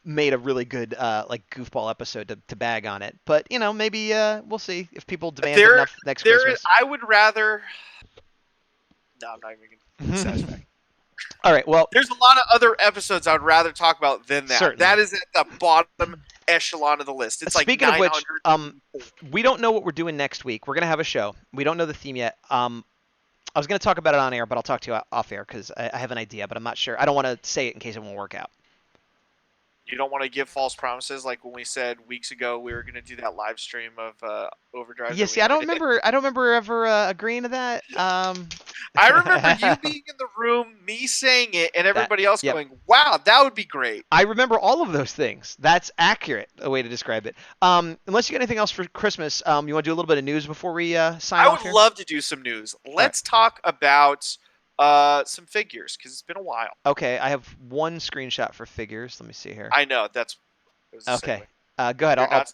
made a really good goofball episode to bag on it. But, maybe we'll see if people demand enough next Christmas. I would rather... No, I'm not even going to satisfy. All right. Well, There's a lot of other episodes I'd rather talk about than that. Certainly. That is at the bottom echelon of the list. It's like speaking of 900. which, we don't know what we're doing next week. We're gonna have a show. We don't know the theme yet. I was gonna talk about it on air, but I'll talk to you off air because I have an idea, but I'm not sure. I don't want to say it in case it won't work out. You don't want to give false promises, like when we said weeks ago we were going to do that live stream of Overdrive. Yeah, see, I don't remember ever agreeing to that. I remember you being in the room, me saying it, and everybody else yep. going, "Wow, that would be great." I remember all of those things. That's accurate, a way to describe it. Unless you got anything else for Christmas, you want to do a little bit of news before we sign off I here? would love to do some news. Let's talk about some figures because it's been a while. Okay, I have one screenshot for figures. Let me see here. I know that's okay. Go ahead.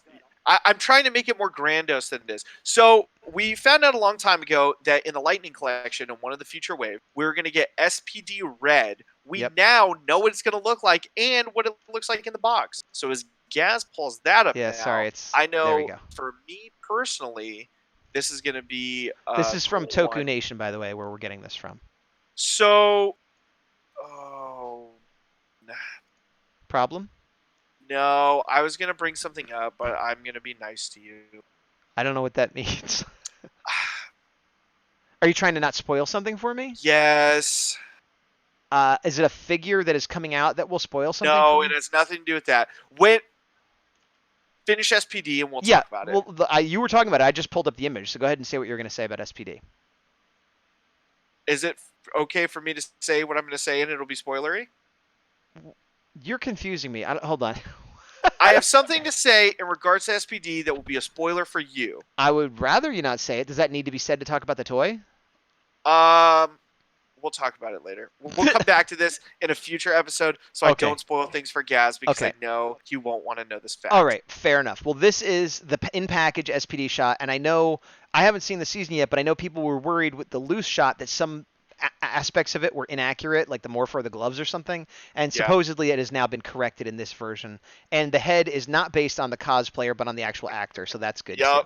I'm trying to make it more grandiose than it is. So we found out a long time ago that in the Lightning Collection and one of the future waves, we were going to get SPD Red. We now know what it's going to look like and what it looks like in the box. So as Gaz pulls that up now, sorry, I know for me personally, this is going to be... this is from Toku Nation, by the way, where we're getting this from. So... Problem? No, I was going to bring something up, but I'm going to be nice to you. I don't know what that means. Are you trying to not spoil something for me? Yes. Is it a figure that is coming out that will spoil something? No, it has nothing to do with that. Finish SPD and we'll talk about it. Well, you were talking about it. I just pulled up the image, so go ahead and say what you're going to say about SPD. Is it okay for me to say what I'm going to say and it'll be spoilery? You're confusing me. Hold on. I have something to say in regards to SPD that will be a spoiler for you. I would rather you not say it. Does that need to be said to talk about the toy? We'll talk about it later. We'll come back to this in a future episode so I don't spoil things for Gaz because I know he won't want to know this fact. All right, fair enough. Well, this is the in-package SPD shot, and I know I haven't seen the season yet, but I know people were worried with the loose shot that some aspects of it were inaccurate, like the morph or the gloves or something, and supposedly it has now been corrected in this version. And the head is not based on the cosplayer, but on the actual actor, so that's good too.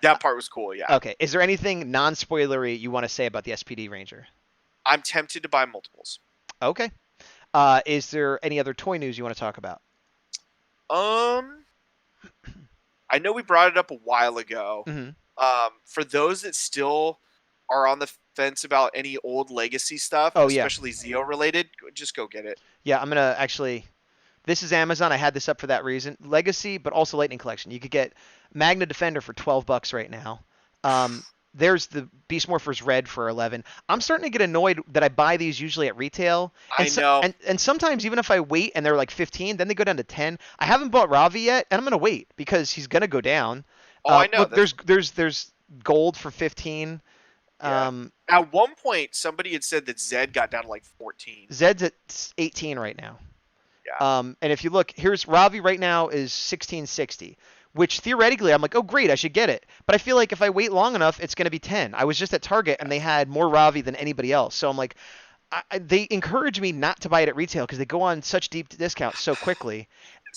That part was cool, yeah. Okay, is there anything non-spoilery you want to say about the SPD Ranger? I'm tempted to buy multiples. Okay. Is there any other toy news you want to talk about? I know we brought it up a while ago. Mm-hmm. For those that still are on the fence about any old Legacy stuff, especially Zeo related, just go get it. Yeah, I'm gonna actually. This is Amazon. I had this up for that reason. Legacy, but also Lightning Collection. You could get Magna Defender for $12 right now. There's the Beast Morphers Red for $11. I'm starting to get annoyed that I buy these usually at retail. I know. And sometimes even if I wait and they're like 15, then they go down to 10. I haven't bought Ravi yet, and I'm gonna wait because he's gonna go down. I know. Look, there's gold for 15. Yeah. At one point, somebody had said that Zed got down to like 14. Zed's at 18 right now. Yeah. And if you look, here's Ravi right now is 1660, which theoretically I'm like, oh great, I should get it. But I feel like if I wait long enough, it's going to be 10. I was just at Target and they had more Ravi than anybody else. So I'm like, they encourage me not to buy it at retail because they go on such deep discounts so quickly.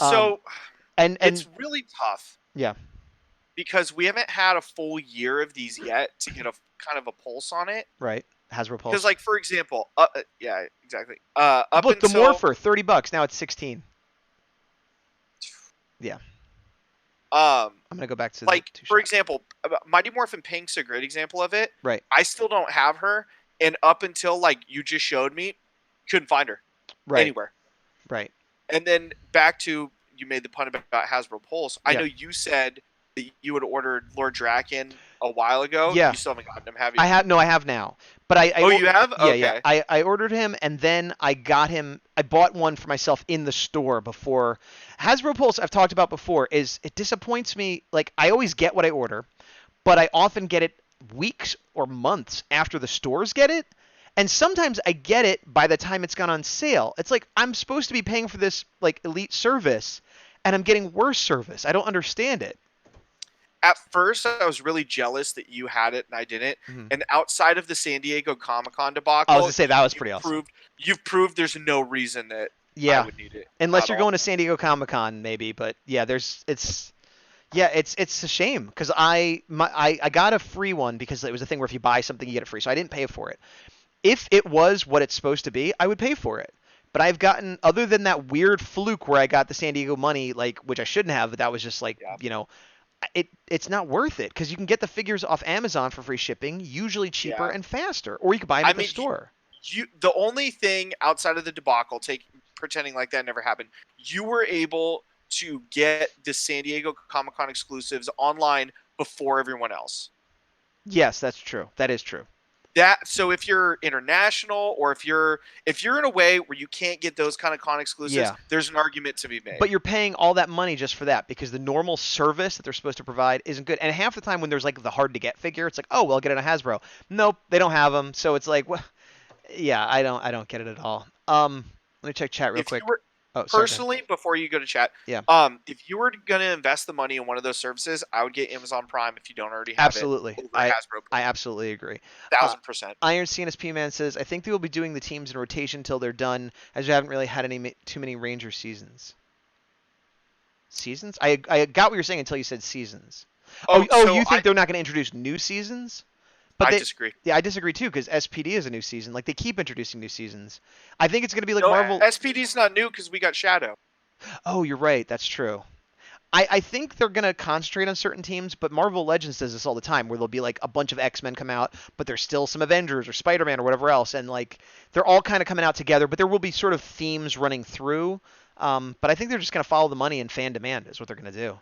And it's really tough. Yeah. Because we haven't had a full year of these yet to get a kind of a pulse on it. Right. Hasbro Pulse. Because, like, for example, yeah, exactly. Look, the Morpher, $30. Now it's 16. Yeah. I'm gonna go back to for example, Mighty Morphin Pink's a great example of it. Right. I still don't have her, and up until like you just showed me, couldn't find her anywhere. Right. And then back to you made the pun about Hasbro Pulse. I know you said that you had ordered Lord Draken a while ago. Yeah. You still haven't gotten him, have you? I have now. But you have? Yeah, okay. yeah. I ordered him and then I got him. I bought one for myself in the store before. Hasbro Pulse, I've talked about before, is it disappoints me. Like I always get what I order, but I often get it weeks or months after the stores get it. And sometimes I get it by the time it's gone on sale. It's like I'm supposed to be paying for this like elite service and I'm getting worse service. I don't understand it. At first, I was really jealous that you had it and I didn't. Mm-hmm. And outside of the San Diego Comic-Con debacle, I was going to say that was pretty awesome. You've proved there's no reason that I would need it. Unless you're going to San Diego Comic-Con, maybe. But yeah, it's a shame because I got a free one because it was a thing where if you buy something, you get it free. So I didn't pay for it. if it was what it's supposed to be, I would pay for it. But I've gotten, other than that weird fluke where I got the San Diego money, like, which I shouldn't have, but that was just like, Yeah. it's not worth it because you can get the figures off Amazon for free shipping, usually cheaper Yeah. and faster, or you can buy them I at the mean, store. The only thing outside of the debacle, pretending like that never happened, you were able to get the San Diego Comic-Con exclusives online before everyone else. Yes, that's true. That is true. So if you're international, or if you're in a way where you can't get those kind of con exclusives, Yeah. there's an argument to be made. But you're paying all that money just for that because the normal service that they're supposed to provide isn't good. And half the time when there's like the hard to get figure, it's like, oh, well, I'll get it on Hasbro. Nope, they don't have them. So it's like, well, yeah, I don't get it at all. Let me check chat real quick. Personally, before you go to chat, yeah. If you were going to invest the money in one of those services, I would get Amazon Prime if you don't already have absolutely. it. Hasbro. I absolutely agree. 1000%. Iron CNSP Man says, I think they will be doing the teams in rotation until they're done, as we haven't really had too many Ranger seasons. Seasons? I got what you're saying until you said seasons. So you think they're not going to introduce new seasons? But I disagree. Yeah, I disagree too because SPD is a new season. Like they keep introducing new seasons. I think it's going to be like no, Marvel. SPD's not new because we got Shadow. Oh, you're right. That's true. I think they're going to concentrate on certain teams, but Marvel Legends does this all the time where there'll be like a bunch of X-Men come out, but there's still some Avengers or Spider-Man or whatever else, and like they're all kind of coming out together, but there will be sort of themes running through. But I think they're just going to follow the money and fan demand is what they're going to do.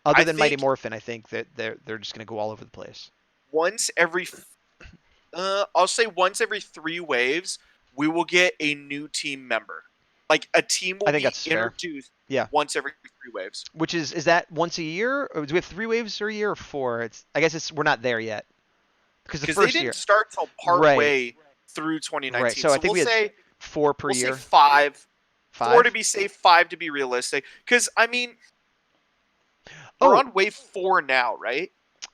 Other than Mighty Morphin, I think that they're just going to go all over the place. I'll say once every 3 waves, we will get a new team member. Like a team will be introduced once every 3 waves. Which is that once a year? Or do we have 3 waves a year or 4? I guess we're not there yet. Because they didn't start till part way through 2019. Right. So I think we'll say 4 per year. Say 5. 4 to be safe, 5 to be realistic. Because I mean, we're on wave 4 now, right?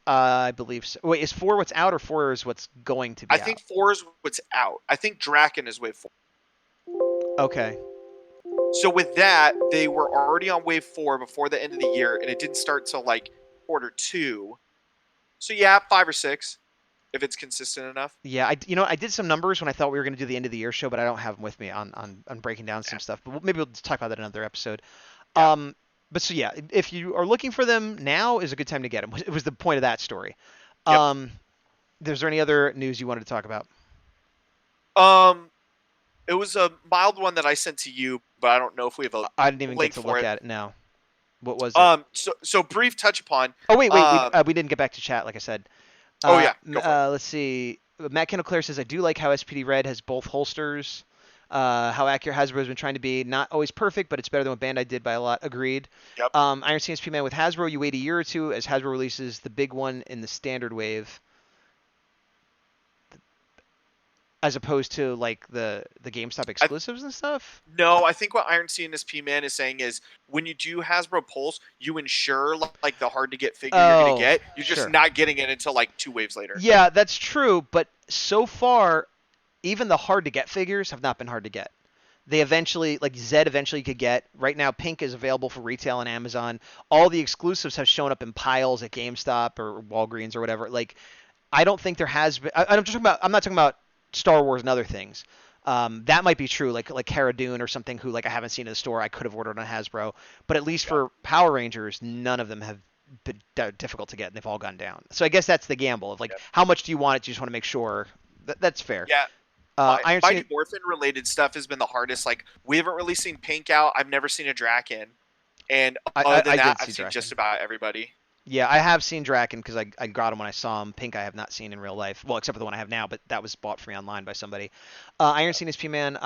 I believe so. Wait, is 4 what's out or 4 is what's going to be out? I think 4 is what's out. I think Draken is wave 4. Okay. So with that, they were already on wave 4 before the end of the year, and it didn't start till like quarter 2. So yeah, 5 or 6, if it's consistent enough. Yeah, I did some numbers when I thought we were going to do the end of the year show, but I don't have them with me on breaking down some stuff. But maybe we'll just talk about that in another episode. Yeah. But so yeah, if you are looking for them, now is a good time to get them. It was the point of that story. Yep. Is there any other news you wanted to talk about? It was a mild one that I sent to you, but I don't know if we have a. I didn't even get to look at it. No. What was it? So brief touch upon. Oh wait, we didn't get back to chat, like I said. Let's see. Matt Kendall-Clare says, I do like how SPD Red has both holsters. How accurate Hasbro has been trying to be. Not always perfect, but it's better than what Bandai did by a lot. Agreed. Yep. Iron CSP Man with Hasbro, you wait a year or two as Hasbro releases the big one in the standard wave. As opposed to like the GameStop exclusives and stuff? No, I think what Iron CNSP Man is saying is when you do Hasbro Pulse, you ensure like the hard to get figure you're going to get. You're just not getting it until like 2 waves later. Yeah, that's true. But so far, even the hard to get figures have not been hard to get. They eventually, like Zed eventually could get. Right now, Pink is available for retail on Amazon. All the exclusives have shown up in piles at GameStop or Walgreens or whatever. Like, I don't think there has been. I'm not talking about Star Wars and other things. That might be true, like Cara Dune or something who like I haven't seen in the store. I could have ordered on Hasbro, but at least for Power Rangers, none of them have been difficult to get, and they've all gone down. So I guess that's the gamble of like how much do you want it? You just want to make sure that's fair. Yeah. Mighty Morphin related stuff has been the hardest. Like we haven't really seen Pink out. I've never seen a Draken, and other than that, I've seen just about everybody. Yeah, I have seen Draken because I got him when I saw him. Pink I have not seen in real life. Well, except for the one I have now, but that was bought for me online by somebody. Iron CNSP Man,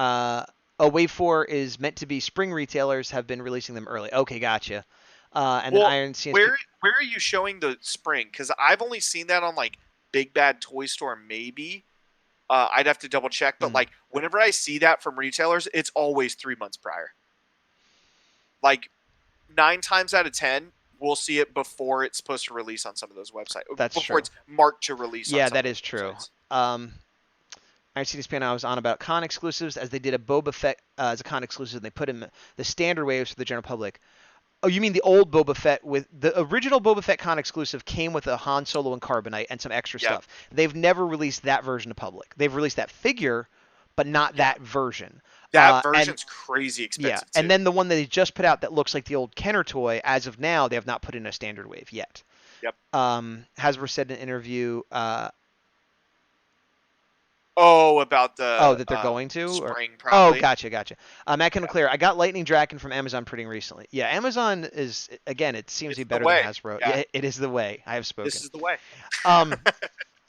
Wave 4 is meant to be spring retailers have been releasing them early. Okay, gotcha. Then Iron CNSP... Where are you showing the spring? Because I've only seen that on like Big Bad Toy Store maybe. I'd have to double check, but like whenever I see that from retailers, it's always 3 months prior. Like 9 times out of 10, we'll see it before it's supposed to release on some of those websites. That's before true. It's marked to release. Yeah, that is true. Iron CNSP I was on about con exclusives as they did a Boba Fett as a con exclusive. And they put in the standard waves for the general public. Oh, you mean the old Boba Fett with the original Boba Fett Con exclusive came with a Han Solo and Carbonite and some extra Yep. stuff. They've never released that version to public. They've released that figure, but not Yeah. that version. That And version's crazy yeah, expensive and too. then the one that they just put out that looks like the old Kenner toy. As of now, they have not put in a standard wave yet. Yep. Hasbro said in an interview. Oh, about Oh, the that they're going to? Or spring oh, probably. gotcha. Matt can Yeah. clear. I got Lightning Draken from Amazon printing recently. Yeah, Amazon is again. It seems to It's be the better than way. Hasbro. Yeah. Yeah, it is the way. I have This spoken. is the way. Um,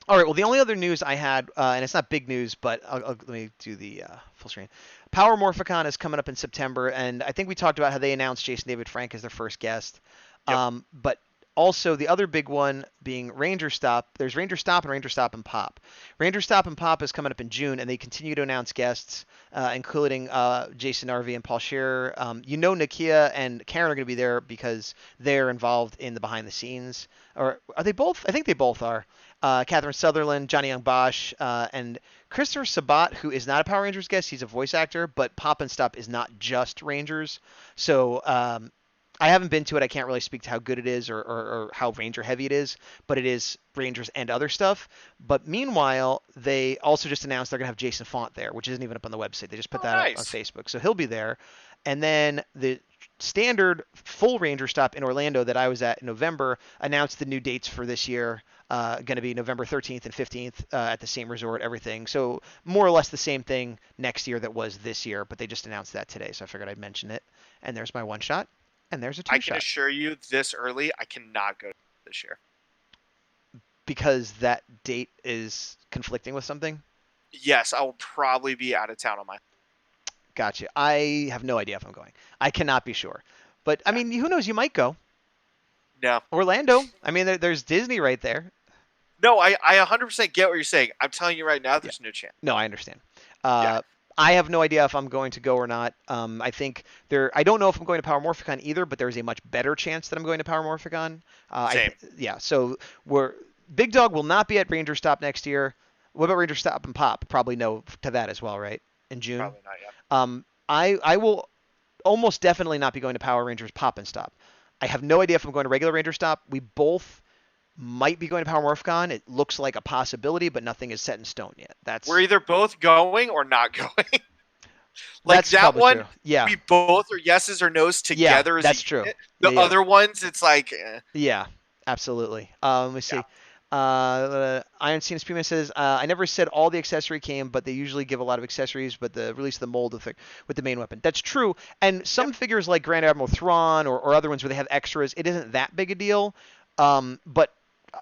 all right. Well, the only other news I had, and it's not big news, but let me do the full screen. Power Morphicon is coming up in September, and I think we talked about how they announced Jason David Frank as their first guest. Yep. But also the other big one being Ranger Stop. There's Ranger Stop and Ranger Stop and Pop. Ranger Stop and Pop is coming up in June, and they continue to announce guests, including Jason Narvi and Paul Scherer. Nakia and Karen are going to be there because they're involved in the behind the scenes. Or are they both? I think they both are. Catherine Sutherland, Johnny Young Bosch, and Christopher Sabat, who is not a Power Rangers guest. He's a voice actor, but Pop and Stop is not just Rangers. So I haven't been to it. I can't really speak to how good it is or how Ranger heavy it is, but it is Rangers and other stuff. But meanwhile, they also just announced they're going to have Jason Font there, which isn't even up on the website. They just put that up on Nice. Facebook. So he'll be there. And then the standard full Ranger stop in Orlando that I was at in November announced the new dates for this year. Going to be November 13th and 15th at the same resort, everything. So more or less the same thing next year that was this year, but they just announced that today. So I figured I'd mention it. And there's my one shot. And there's a two I can shot. assure you, this early, I cannot go this year. Because that date is conflicting with something? Yes, I will probably be out of town on my. Gotcha. I have no idea if I'm going. I cannot be sure. But, I mean, who knows? You might go. No. Orlando. I mean, there's Disney right there. No, I 100% get what you're saying. I'm telling you right now, there's no chance. No, I understand. Yeah. I have no idea if I'm going to go or not. I think I don't know if I'm going to Power Morphicon either, but there's a much better chance that I'm going to Power Morphicon. Same. So Big Dog will not be at Ranger Stop next year. What about Ranger Stop and Pop? Probably no to that as well, right? In June. Probably not yet. I will almost definitely not be going to Power Rangers Pop and Stop. I have no idea if I'm going to regular Ranger Stop. We both might be going to Power Morphicon. It looks like a possibility, but nothing is set in stone yet. We're either both going or not going. That's that one, true. Yeah. we both are yeses or nos together. Yeah, that's true. The other ones, it's like. Yeah, absolutely. Let me see. Yeah. Iron Scenes Puma says, I never said all the accessory came, but they usually give a lot of accessories, but the release of the mold with the main weapon. That's true. And some figures like Grand Admiral Thrawn or other ones where they have extras, it isn't that big a deal. But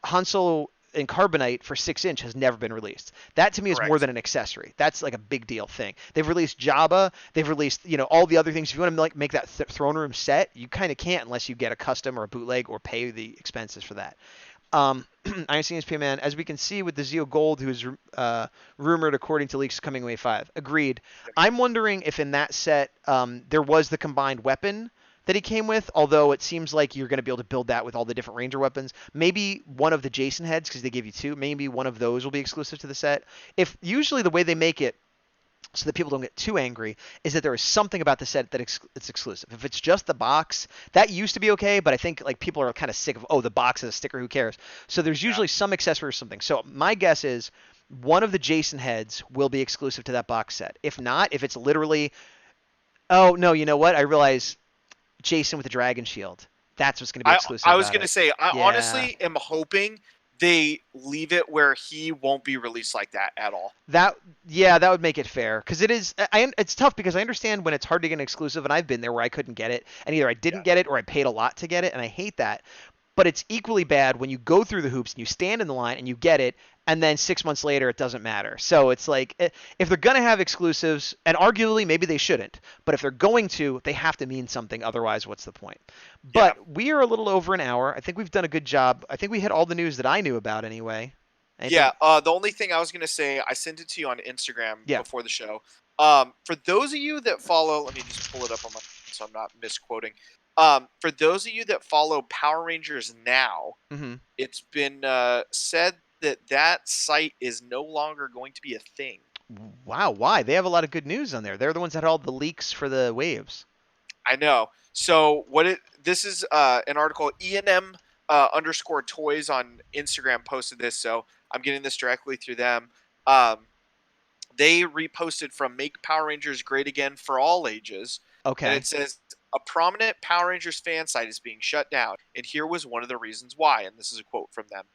Han Solo and Carbonite for 6-inch has never been released. That to me is Correct. more than an accessory. That's like a big deal thing. They've released Jabba. They've released all the other things. If you want to make that throne room set, you kind of can't unless you get a custom or a bootleg or pay the expenses for that. Iron Scenes P-Man, as we can see with the Zeo Gold, who is rumored according to leaks coming Wave 5. Agreed. I'm wondering if in that set there was the combined weapon that he came with, although it seems like you're going to be able to build that with all the different Ranger weapons. Maybe one of the Jason heads, because they give you two, maybe one of those will be exclusive to the set. If usually the way they make it so that people don't get too angry is that there is something about the set that it's exclusive. If it's just the box, that used to be okay, but I think like people are kind of sick of, the box is a sticker, who cares? So there's usually some accessory or something. So my guess is one of the Jason heads will be exclusive to that box set. If not, if it's literally, oh no, you know what? I realize Jason with the dragon shield. That's what's going to be exclusive. I was going to say, I honestly am hoping they leave it where he won't be released like that at all. That would make it fair, because it is. It's tough because I understand when it's hard to get an exclusive, and I've been there where I couldn't get it, and either I didn't get it or I paid a lot to get it, and I hate that. But it's equally bad when you go through the hoops and you stand in the line and you get it, and then 6 months later it doesn't matter. So it's like, if they're going to have exclusives, and arguably maybe they shouldn't, but if they're going to, they have to mean something. Otherwise, what's the point? But we are a little over an hour. I think we've done a good job. I think we hit all the news that I knew about anyway. Anything? Yeah, the only thing I was going to say, I sent it to you on Instagram before the show. For those of you that follow, let me just pull it up on my phone so I'm not misquoting. For those of you that follow Power Rangers Now, it's been said that site is no longer going to be a thing. Wow, why? They have a lot of good news on there. They're the ones that had all the leaks for the waves. I know. So this is an article, E&M underscore toys on Instagram posted this, so I'm getting this directly through them. They reposted from Make Power Rangers Great Again for All Ages. And Okay. it says, a prominent Power Rangers fan site is being shut down, and here was one of the reasons why. And this is a quote from them.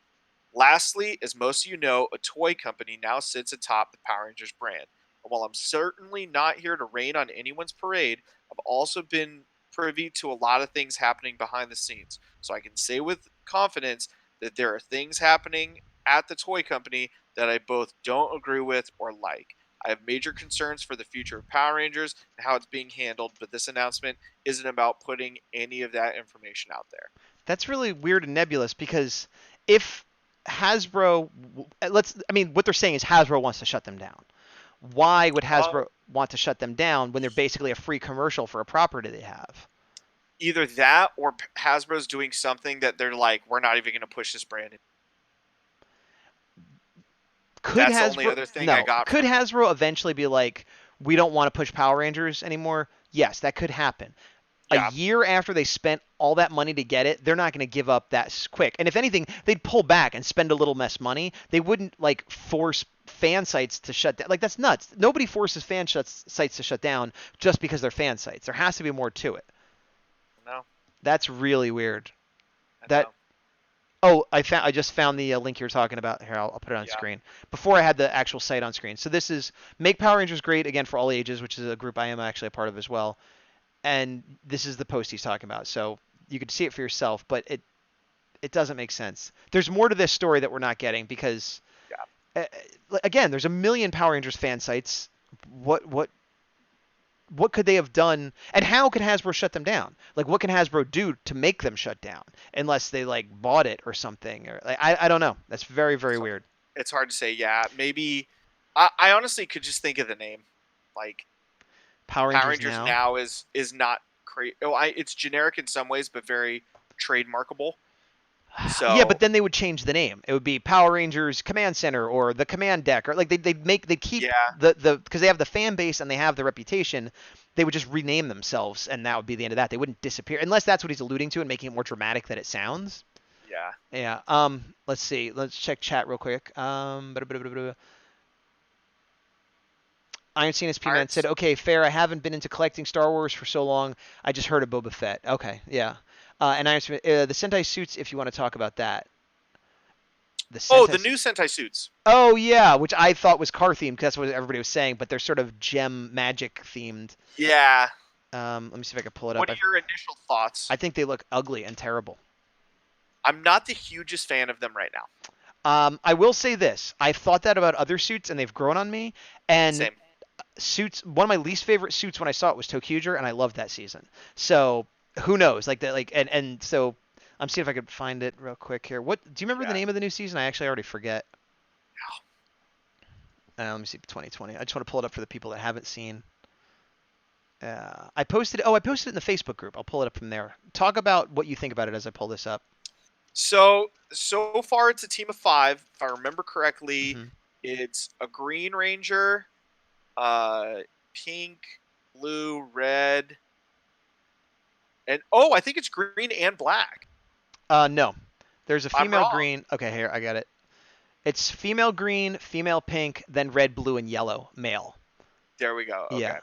Lastly, as most of you know, a toy company now sits atop the Power Rangers brand. And while I'm certainly not here to rain on anyone's parade, I've also been privy to a lot of things happening behind the scenes. So I can say with confidence that there are things happening at the toy company that I both don't agree with or like. I have major concerns for the future of Power Rangers and how it's being handled, but this announcement isn't about putting any of that information out there. That's really weird and nebulous because if Hasbro, what they're saying is Hasbro wants to shut them down. Why would Hasbro want to shut them down when they're basically a free commercial for a property they have? Either that or Hasbro's doing something that they're like, we're not even going to push this brand. That's the only other thing I got. Could Hasbro eventually be like, we don't want to push Power Rangers anymore? Yes, that could happen. Yeah. A year after they spent all that money to get it, they're not going to give up that quick. And if anything, they'd pull back and spend a little less money. They wouldn't like force fan sites to shut down. Like, that's nuts. Nobody forces sites to shut down just because they're fan sites. There has to be more to it. No. That's really weird. I just found the link you're talking about. Here, I'll put it on screen. Before I had the actual site on screen. So this is Make Power Rangers Great Again for All Ages, which is a group I am actually a part of as well. And this is the post he's talking about. So you could see it for yourself, but it doesn't make sense. There's more to this story that we're not getting because, again, there's a million Power Rangers fan sites. What could they have done, and how could Hasbro shut them down? Like, what can Hasbro do to make them shut down? Unless they like bought it or something, or like, I don't know. That's very, very weird. It's hard to say. Yeah, maybe. I honestly could just think of the name, like Power Rangers now is not crazy. Oh, it's generic in some ways, but very trademarkable. So yeah, but then they would change the name. It would be Power Rangers Command Center or the Command Deck, or like they'd keep the because they have the fan base and they have the reputation. They would just rename themselves, and that would be the end of that. They wouldn't disappear unless that's what he's alluding to and making it more dramatic than it sounds. Yeah. Yeah. Let's see. Let's check chat real quick. Iron CNSP Man said, "Okay, fair. I haven't been into collecting Star Wars for so long. I just heard of Boba Fett. Okay, yeah." And Iron the Sentai suits, if you want to talk about that. The new Sentai suits. Oh yeah, which I thought was car themed because that's what everybody was saying, but they're sort of gem magic themed. Yeah. Let me see if I can pull it up. What are your initial thoughts? I think they look ugly and terrible. I'm not the hugest fan of them right now. I will say this: I've thought that about other suits, and they've grown on me. And Same. Suits. One of my least favorite suits when I saw it was Tokuger, and I loved that season. So who knows? Like that. Like and so I'm seeing if I could find it real quick here. What do you remember the name of the new season? I actually already forget. Let me see. 2020. I just want to pull it up for the people that haven't seen. I posted it in the Facebook group. I'll pull it up from there. Talk about what you think about it as I pull this up. So far it's a team of 5. If I remember correctly, it's a Green Ranger, pink, blue, red, and I think it's green and black. No. There's a female green. Okay, here, I got it. It's female green, female pink, then red, blue, and yellow, male. There we go. Okay. Yeah.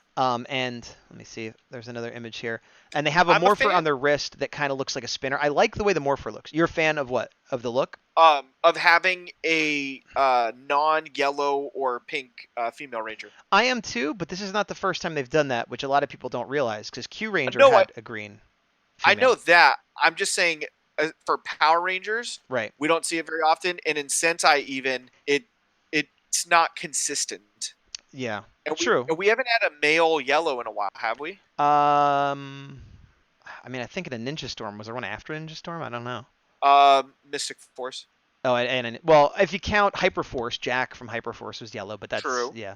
And let me see. There's another image here. And they have a morpher on their wrist that kind of looks like a spinner. I like the way the morpher looks. You're a fan of what? Of the look? Of having a non-yellow or pink female ranger. I am too, but this is not the first time they've done that, which a lot of people don't realize, because Q Ranger had a green female. I know that. I'm just saying, for Power Rangers, right? We don't see it very often, and in Sentai even, it's not consistent. Yeah, true. We haven't had a male yellow in a while, have we? I mean, I think in a Ninja Storm. Was there one after Ninja Storm? I don't know. Mystic Force. Oh, and well, if you count Hyperforce, Jack from Hyperforce was yellow, but that's true. Yeah.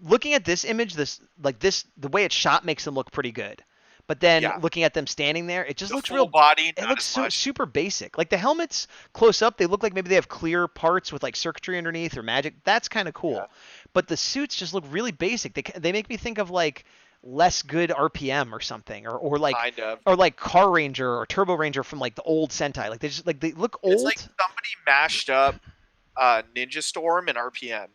Looking at this image, the way it's shot makes them look pretty good. But then looking at them standing there, it just looks real body. It looks super basic. Like the helmets close up, they look like maybe they have clear parts with like circuitry underneath or magic. That's kind of cool. Yeah. But the suits just look really basic. They make me think of like less good RPM or something, or like Kind of. or like Car Ranger or Turbo Ranger from like the old Sentai. Like they look old. It's like somebody mashed up Ninja Storm and RPM.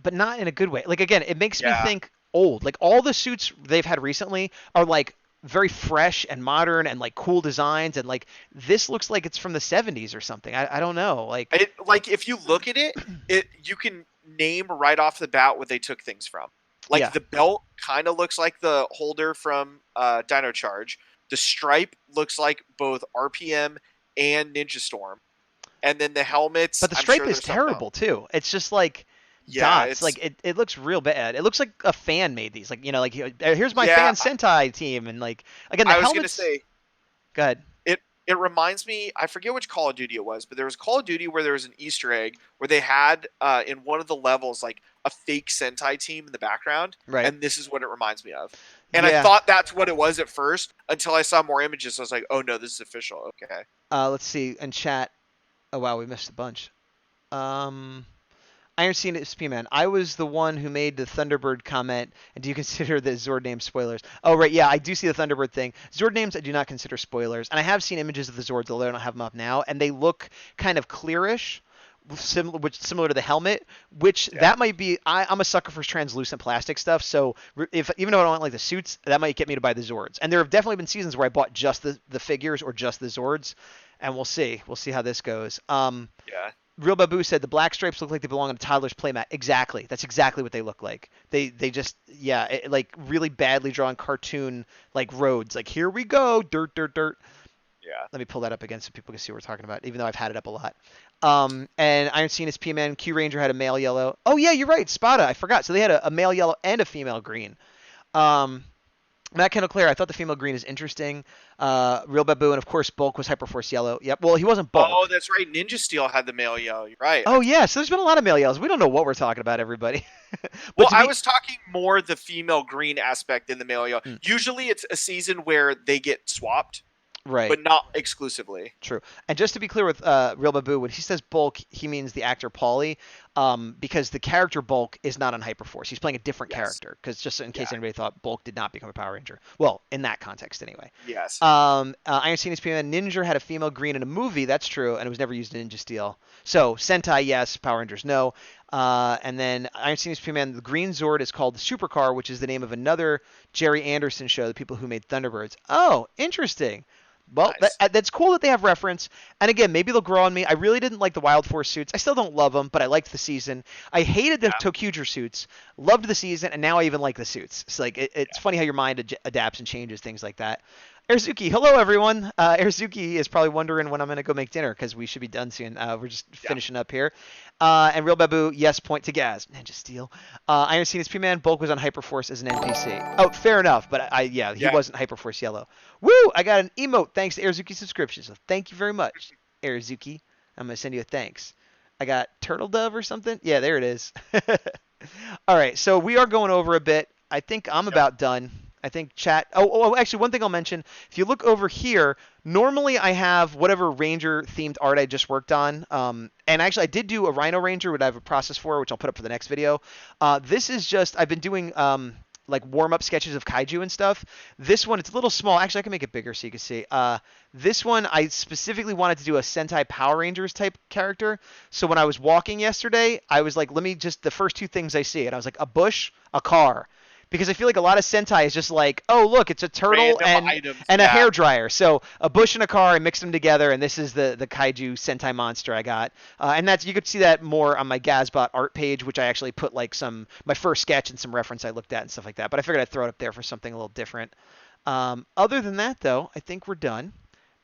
But not in a good way. Like again, it makes me Yeah. think old. Like all the suits they've had recently are like very fresh and modern and like cool designs, and like this looks like it's from the 70s or something. I don't know. Like If you look at it, you can name right off the bat what they took things from. Like Yeah. the belt kind of looks like the holder from Dino Charge. The stripe looks like both RPM and Ninja Storm. And then the helmets. But the I'm stripe sure is there's something else. terrible too. It's just like Yeah, dots. Like it looks real bad. It looks like a fan made these. Like like here's my Yeah, fan Sentai team, and like again the I was gonna helmets. say Go ahead. it reminds me. I forget which Call of Duty it was, but there was Call of Duty where there was an Easter egg where they had in one of the levels like a fake Sentai team in the background, Right. and this is what it reminds me of. And Yeah. I thought that's what it was at first until I saw more images. I was like, oh no, this is official. Okay. Let's see in chat. Oh wow, we missed a bunch. Iron Scene is P-Man. I was the one who made the Thunderbird comment, and do you consider the Zord name spoilers? Oh, right, yeah, I do see the Thunderbird thing. Zord names I do not consider spoilers, and I have seen images of the Zords, although I don't have them up now, and they look kind of clearish, similar to the helmet, which that might be. I'm a sucker for translucent plastic stuff, so even though I don't like the suits, that might get me to buy the Zords. And there have definitely been seasons where I bought just the figures or just the Zords, and we'll see. We'll see how this goes. Yeah. Real Babu said the black stripes look like they belong on a toddler's playmat. Exactly. That's exactly what they look like. They just like really badly drawn cartoon like roads. Like here we go, dirt. Yeah. Let me pull that up again so people can see what we're talking about, even though I've had it up a lot. And Iron Scene is P-Man. Q Ranger had a male yellow. Oh yeah, you're right. Spada, I forgot. So they had a male yellow and a female green. Matt Kendall Clare, I thought the female green is interesting. Real Babu, and of course Bulk was Hyperforce yellow. Yep. Well, he wasn't Bulk. Oh, that's right. Ninja Steel had the male yellow. You're right. Oh yeah. So there's been a lot of male yellows. We don't know what we're talking about, everybody. Well, I was talking more the female green aspect than the male yellow. Usually it's a season where they get swapped. Right. But not exclusively. True. And just to be clear with Real Babu, when he says Bulk, he means the actor Paulie, because the character Bulk is not on Hyperforce. He's playing a different character, because just in case anybody thought Bulk did not become a Power Ranger. Well, in that context anyway. Yes. Iron Scene is P-Man. Ninja had a female green in a movie. That's true, and it was never used in Ninja Steel. So Sentai, yes. Power Rangers, no. And then Iron Scene is P-Man. The Green Zord is called the Supercar, which is the name of another Jerry Anderson show, the people who made Thunderbirds. Oh, interesting. Well, Nice. that's cool that they have reference. And again, maybe they'll grow on me. I really didn't like the Wild Force suits. I still don't love them, but I liked the season. I hated the Tokuger suits, loved the season, and now I even like the suits. It's like it's funny how your mind adapts and changes, things like that. Airzuki, hello everyone. Airzuki is probably wondering when I'm gonna go make dinner because we should be done soon. We're just finishing up here. And Real Babu, yes, point to Gaz. Ninja Steel. Iron Scene is P-Man. Bulk was on Hyperforce as an NPC. Oh, fair enough. But he wasn't Hyperforce Yellow. Woo! I got an emote thanks to Airzuki subscription. So thank you very much, Airzuki. I'm gonna send you a thanks. I got Turtle Dove or something. Yeah, there it is. All right, so we are going over a bit. I think I'm about done. I think chat. Oh, actually, one thing I'll mention. If you look over here, normally I have whatever Ranger themed art I just worked on. And actually, I did do a Rhino Ranger, which I have a process for, which I'll put up for the next video. This is just I've been doing like warm-up sketches of kaiju and stuff. This one, it's a little small. Actually, I can make it bigger so you can see. This one, I specifically wanted to do a Sentai Power Rangers type character. So when I was walking yesterday, I was like, let me just the first two things I see, and I was like, a bush, a car. Because I feel like a lot of Sentai is just like, oh, look, it's a turtle and a hairdryer. So a bush and a car, I mixed them together, and this is the kaiju Sentai monster I got. And that's you could see that more on my Gazbot art page, which I actually put like my first sketch and some reference I looked at and stuff like that. But I figured I'd throw it up there for something a little different. Other than that, though, I think we're done.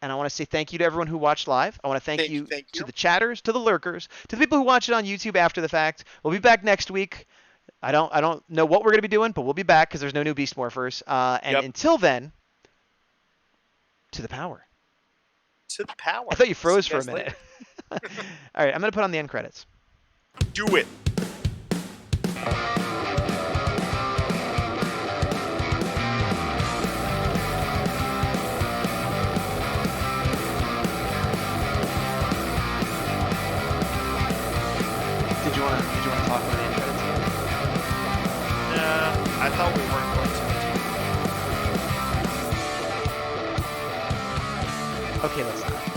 And I want to say thank you to everyone who watched live. I want to thank you to the chatters, to the lurkers, to the people who watch it on YouTube after the fact. We'll be back next week. I don't know what we're going to be doing, but we'll be back because there's no new Beast Morphers. Until then, to the power. To the power. I thought you froze for a minute. All right, I'm going to put on the end credits. Do it. Did you want to talk about the end credits? I thought we weren't going to. Okay, let's not.